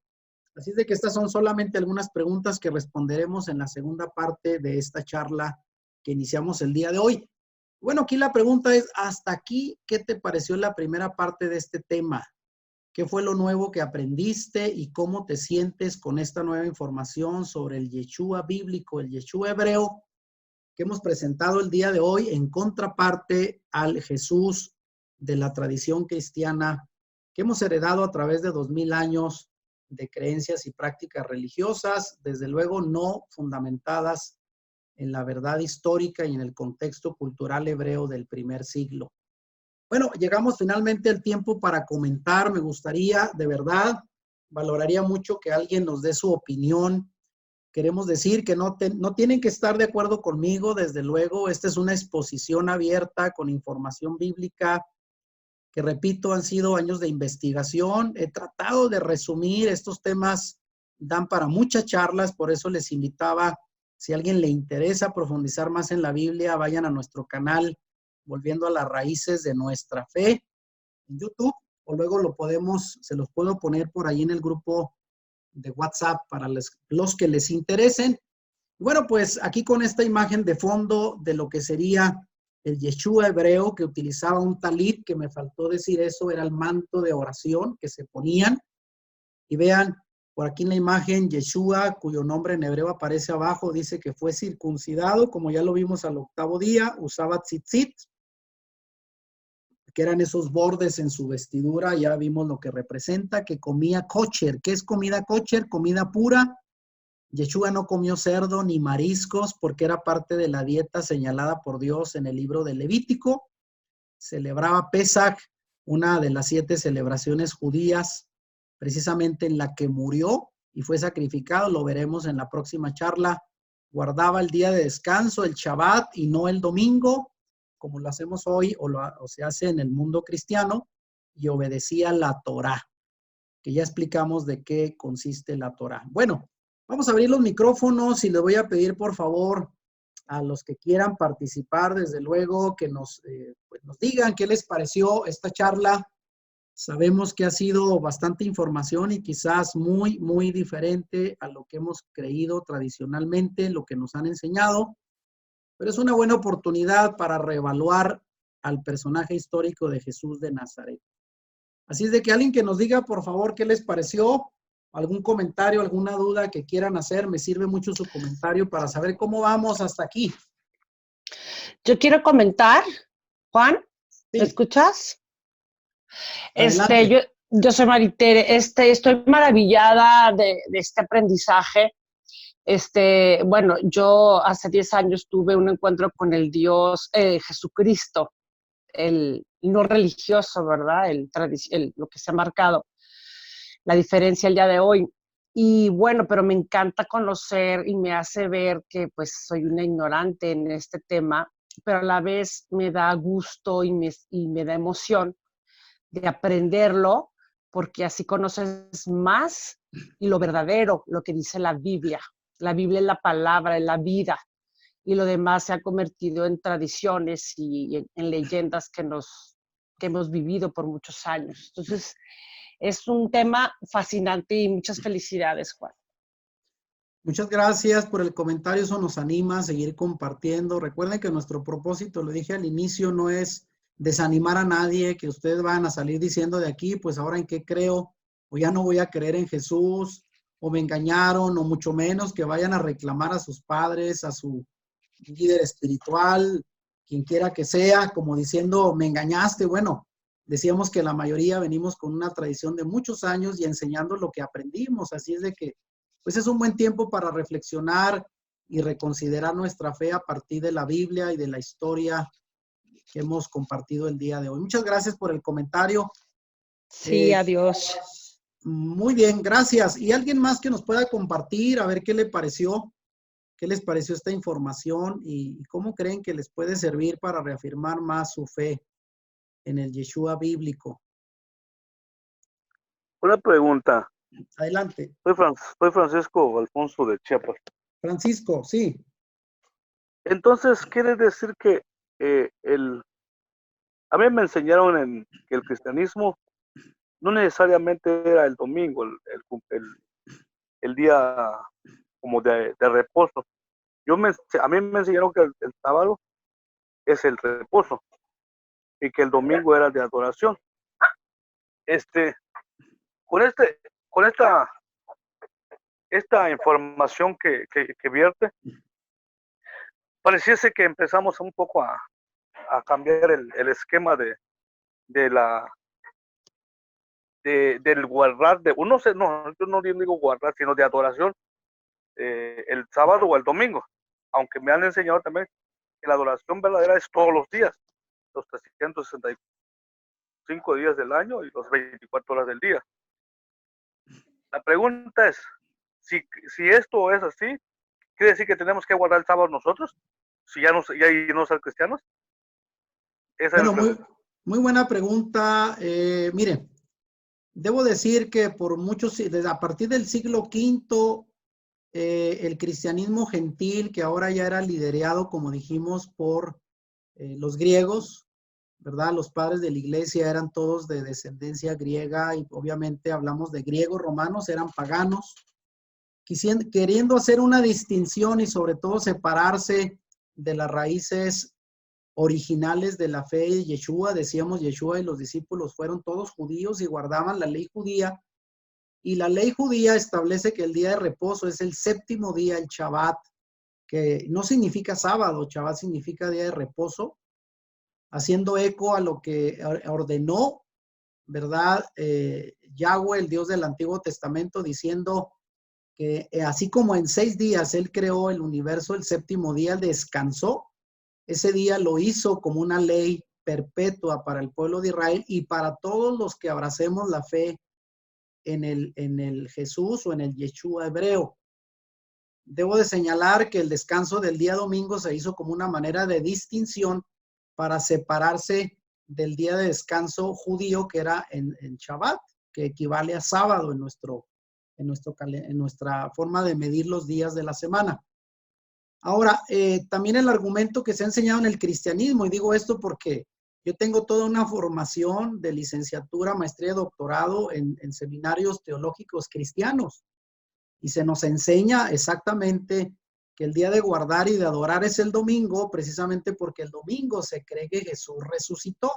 Así es de que estas son solamente algunas preguntas que responderemos en la segunda parte de esta charla que iniciamos el día de hoy. Bueno, aquí la pregunta es, hasta aquí, ¿qué te pareció la primera parte de este tema? ¿Qué fue lo nuevo que aprendiste y cómo te sientes con esta nueva información sobre el Yeshua bíblico, el Yeshua hebreo? que hemos presentado el día de hoy en contraparte al Jesús de la tradición cristiana que hemos heredado a través de 2000 años de creencias y prácticas religiosas, desde luego no fundamentadas en la verdad histórica y en el contexto cultural hebreo del primer siglo. Bueno, llegamos finalmente al tiempo para comentar. Me gustaría, de verdad, valoraría mucho que alguien nos dé su opinión. Queremos decir que no tienen que estar de acuerdo conmigo, desde luego. Esta es una exposición abierta con información bíblica que, repito, han sido años de investigación. He tratado de resumir estos temas, dan para muchas charlas, por eso les invitaba, si a alguien le interesa profundizar más en la Biblia, vayan a nuestro canal Volviendo a las Raíces de Nuestra Fe en YouTube, o luego se los puedo poner por ahí en el grupo de WhatsApp para los que les interesen. Bueno, pues aquí con esta imagen de fondo de lo que sería el Yeshua hebreo, que utilizaba un talit, que me faltó decir eso, era el manto de oración que se ponían. Y vean, por aquí en la imagen, Yeshua, cuyo nombre en hebreo aparece abajo, dice que fue circuncidado, como ya lo vimos al 8º día, usaba tzitzit, que eran esos bordes en su vestidura, ya vimos lo que representa, que comía kosher. ¿Qué es comida kosher? Comida pura. Yeshua no comió cerdo ni mariscos porque era parte de la dieta señalada por Dios en el libro de Levítico. Celebraba Pesach, una de las 7 celebraciones judías, precisamente en la que murió y fue sacrificado. Lo veremos en la próxima charla. Guardaba el día de descanso, el Shabbat, y no el domingo, como lo hacemos hoy o se hace en el mundo cristiano, y obedecía la Torá, que ya explicamos de qué consiste la Torá. Bueno, vamos a abrir los micrófonos y le voy a pedir, por favor, a los que quieran participar, desde luego, que pues nos digan qué les pareció esta charla. Sabemos que ha sido bastante información y quizás muy, muy diferente a lo que hemos creído tradicionalmente, lo que nos han enseñado, pero es una buena oportunidad para reevaluar al personaje histórico de Jesús de Nazaret. Así es de que alguien que nos diga, por favor, qué les pareció, algún comentario, alguna duda que quieran hacer, me sirve mucho su comentario para saber cómo vamos hasta aquí. Yo quiero comentar, Juan, ¿me Sí, escuchas? adelante. Yo soy Maritere, estoy maravillada de este aprendizaje. Bueno, yo hace 10 años tuve un encuentro con el Dios Jesucristo, el no religioso, ¿verdad? Lo que se ha marcado, la diferencia el día de hoy. Y bueno, pero me encanta conocer y me hace ver que pues soy una ignorante en este tema, pero a la vez me da gusto y me da emoción de aprenderlo, porque así conoces más y lo verdadero, lo que dice la Biblia. La Biblia es la palabra, es la vida, y lo demás se ha convertido en tradiciones y en leyendas que hemos vivido por muchos años. Entonces, es un tema fascinante y muchas felicidades, Juan. Muchas gracias por el comentario, eso nos anima a seguir compartiendo. Recuerden que nuestro propósito, lo dije al inicio, no es desanimar a nadie, que ustedes van a salir diciendo de aquí, pues ahora en qué creo, o ya no voy a creer en Jesús, o me engañaron, o mucho menos que vayan a reclamar a sus padres, a su líder espiritual, quien quiera que sea, como diciendo, me engañaste. Bueno, decíamos que la mayoría venimos con una tradición de muchos años y enseñando lo que aprendimos, así es de que pues es un buen tiempo para reflexionar y reconsiderar nuestra fe a partir de la Biblia y de la historia que hemos compartido el día de hoy. Muchas gracias por el comentario. Sí, adiós. Muy bien, gracias. ¿Y alguien más que nos pueda compartir, a ver qué le pareció? ¿Qué les pareció esta información y cómo creen que les puede servir para reafirmar más su fe en el Yeshua bíblico? Una pregunta. Adelante. Soy Francisco Alfonso de Chiapas. Francisco, sí. Entonces, quiere decir que a mí me enseñaron que el cristianismo no necesariamente era el domingo, el día como de reposo. A mí me enseñaron que el sábado es el reposo y que el domingo era de adoración. Con con esta información que vierte, pareciese que empezamos un poco a cambiar el esquema del guardar, no sé, no, yo no digo guardar, sino de adoración, el sábado o el domingo, aunque me han enseñado también que la adoración verdadera es todos los días, los 365 días del año y los 24 horas del día. La pregunta es, si esto es así, ¿quiere decir que tenemos que guardar el sábado nosotros? Si ya no ser cristianos. Esa Bueno, es muy buena pregunta. Mire, debo decir que por muchos, a partir del siglo V, el cristianismo gentil, que ahora ya era liderado, como dijimos, por los griegos, ¿verdad? Los padres de la iglesia eran todos de descendencia griega y obviamente hablamos de griegos, romanos, eran paganos, queriendo hacer una distinción y sobre todo separarse de las raíces originales de la fe de Yeshua. Decíamos, Yeshua y los discípulos fueron todos judíos y guardaban la ley judía. Y la ley judía establece que el día de reposo es el séptimo día, el Shabbat, que no significa sábado, Shabbat significa día de reposo, haciendo eco a lo que ordenó, ¿verdad? Yahweh, el Dios del Antiguo Testamento, diciendo que así como en 6 días Él creó el universo, el séptimo día descansó. Ese día lo hizo como una ley perpetua para el pueblo de Israel y para todos los que abracemos la fe en el Jesús o en el Yeshua hebreo. Debo de señalar que el descanso del día domingo se hizo como una manera de distinción para separarse del día de descanso judío que era en Shabbat, que equivale a sábado en nuestra forma de medir los días de la semana. Ahora, también el argumento que se ha enseñado en el cristianismo, y digo esto porque yo tengo toda una formación de licenciatura, maestría y doctorado en seminarios teológicos cristianos, y se nos enseña exactamente que el día de guardar y de adorar es el domingo, precisamente porque el domingo se cree que Jesús resucitó.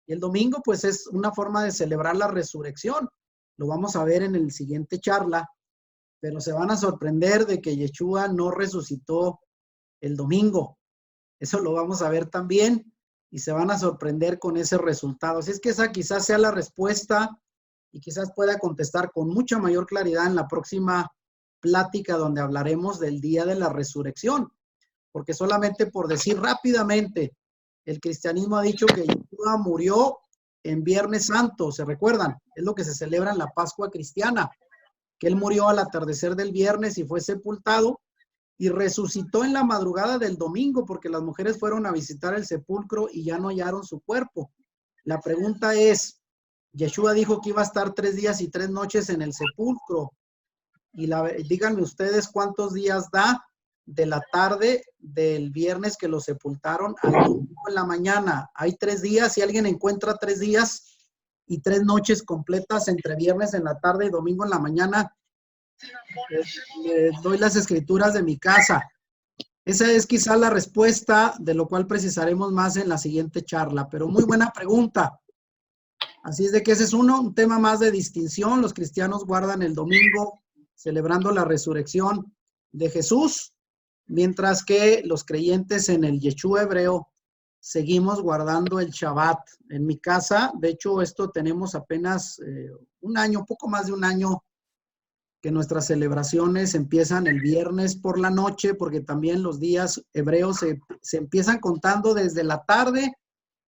Y el domingo, pues, es una forma de celebrar la resurrección. Lo vamos a ver en el siguiente charla, pero se van a sorprender de que Yeshua no resucitó el domingo. Eso lo vamos a ver también y se van a sorprender con ese resultado. Así es que esa quizás sea la respuesta y quizás pueda contestar con mucha mayor claridad en la próxima plática donde hablaremos del día de la resurrección. Porque solamente por decir rápidamente, el cristianismo ha dicho que Yeshua murió en Viernes Santo, ¿se recuerdan? Es lo que se celebra en la Pascua cristiana, que él murió al atardecer del viernes y fue sepultado y resucitó en la madrugada del domingo porque las mujeres fueron a visitar el sepulcro y ya no hallaron su cuerpo. La pregunta es, Yeshua dijo que iba a estar 3 días y 3 noches en el sepulcro. Y díganme ustedes cuántos días da de la tarde del viernes que lo sepultaron al domingo en la mañana. Hay 3 días. Si alguien encuentra 3 días y 3 noches completas entre viernes en la tarde y domingo en la mañana, doy las escrituras de mi casa. Esa es quizá la respuesta, de lo cual precisaremos más en la siguiente charla, pero muy buena pregunta. Así es de que ese es un tema más de distinción. Los cristianos guardan el domingo celebrando la resurrección de Jesús, mientras que los creyentes en el Yeshua hebreo seguimos guardando el Shabbat. En mi casa, de hecho, esto tenemos apenas un año, poco más de un año, que nuestras celebraciones empiezan el viernes por la noche, porque también los días hebreos se empiezan contando desde la tarde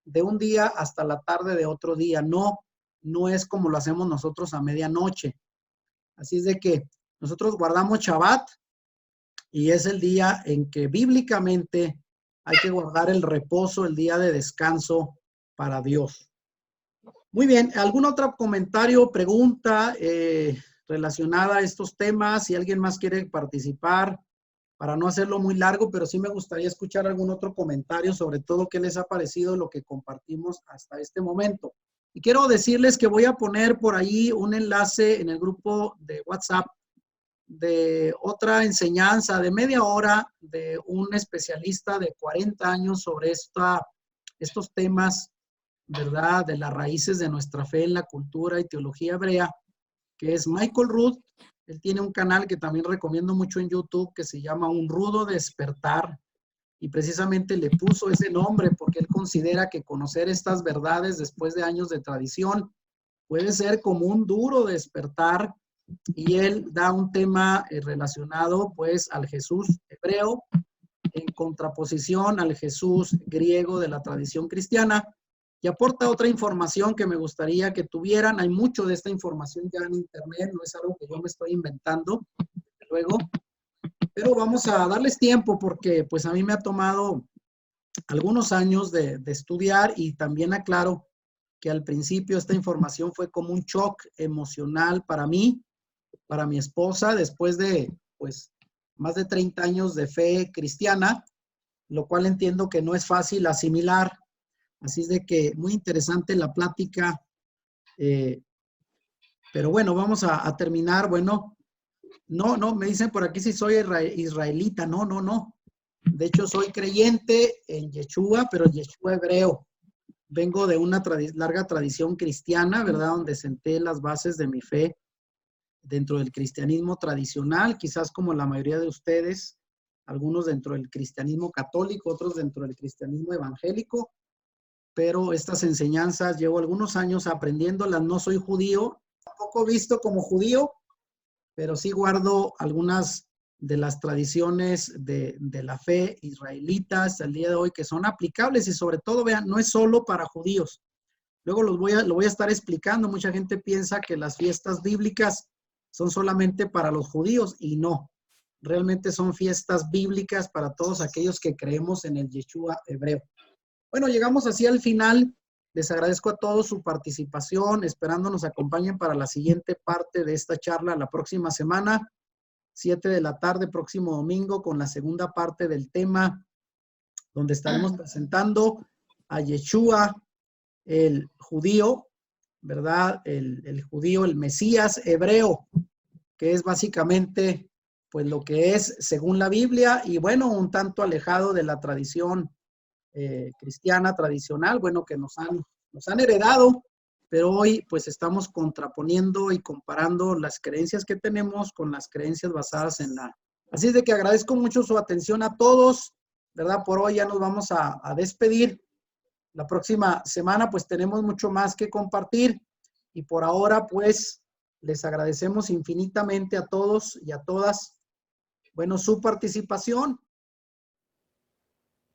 de un día hasta la tarde de otro día. No es como lo hacemos nosotros a medianoche. Así es de que nosotros guardamos Shabbat y es el día en que bíblicamente hay que guardar el reposo, el día de descanso para Dios. Muy bien, ¿algún otro comentario, pregunta relacionada a estos temas? Si alguien más quiere participar, para no hacerlo muy largo, pero sí me gustaría escuchar algún otro comentario, sobre todo qué les ha parecido lo que compartimos hasta este momento. Y quiero decirles que voy a poner por ahí un enlace en el grupo de WhatsApp de otra enseñanza de media hora de un especialista de 40 años sobre estos temas, ¿verdad? De las raíces de nuestra fe en la cultura y teología hebrea, que es Michael Rood. Él tiene un canal que también recomiendo mucho en YouTube que se llama Un Rudo Despertar. y precisamente le puso ese nombre porque él considera que conocer estas verdades después de años de tradición puede ser como un duro despertar, y él da un tema relacionado pues al Jesús hebreo en contraposición al Jesús griego de la tradición cristiana, y aporta otra información que me gustaría que tuvieran. Hay mucho de esta información ya en internet, no es algo que yo me estoy inventando, luego, pero vamos a darles tiempo porque pues a mí me ha tomado algunos años de estudiar, y también aclaro que al principio esta información fue como un shock emocional para mí, para mi esposa, después de pues más de 30 años de fe cristiana, lo cual entiendo que no es fácil asimilar. Así es de que muy interesante la plática, pero bueno, vamos a terminar. Bueno, no, me dicen por aquí si soy israelita. No. De hecho, soy creyente en Yeshua, pero Yeshua hebreo. Vengo de una larga tradición cristiana, ¿verdad? Donde senté las bases de mi fe dentro del cristianismo tradicional, quizás como la mayoría de ustedes, algunos dentro del cristianismo católico, otros dentro del cristianismo evangélico, pero estas enseñanzas llevo algunos años aprendiéndolas. No soy judío, tampoco visto como judío, pero sí guardo algunas de las tradiciones de la fe israelitas al día de hoy que son aplicables, y sobre todo, vean, no es solo para judíos. Luego lo voy a estar explicando. Mucha gente piensa que las fiestas bíblicas son solamente para los judíos, y no. Realmente son fiestas bíblicas para todos aquellos que creemos en el Yeshua hebreo. Bueno, llegamos así al final. Les agradezco a todos su participación, esperando nos acompañen para la siguiente parte de esta charla la próxima semana, 7 de la tarde, próximo domingo, con la segunda parte del tema, donde estaremos presentando a Yeshua, el judío, ¿verdad? El judío, el Mesías hebreo, que es básicamente pues lo que es según la Biblia, y bueno, un tanto alejado de la tradición cristiana tradicional, bueno, que nos han heredado, pero hoy pues estamos contraponiendo y comparando las creencias que tenemos con las creencias basadas en la. Así es de que agradezco mucho su atención a todos, ¿verdad? Por hoy ya nos vamos a despedir. La próxima semana pues tenemos mucho más que compartir, y por ahora pues les agradecemos infinitamente a todos y a todas, bueno, su participación.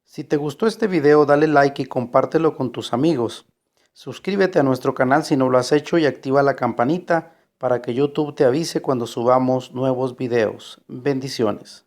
Si te gustó este video, dale like y compártelo con tus amigos. Suscríbete a nuestro canal si no lo has hecho y activa la campanita para que YouTube te avise cuando subamos nuevos videos. Bendiciones.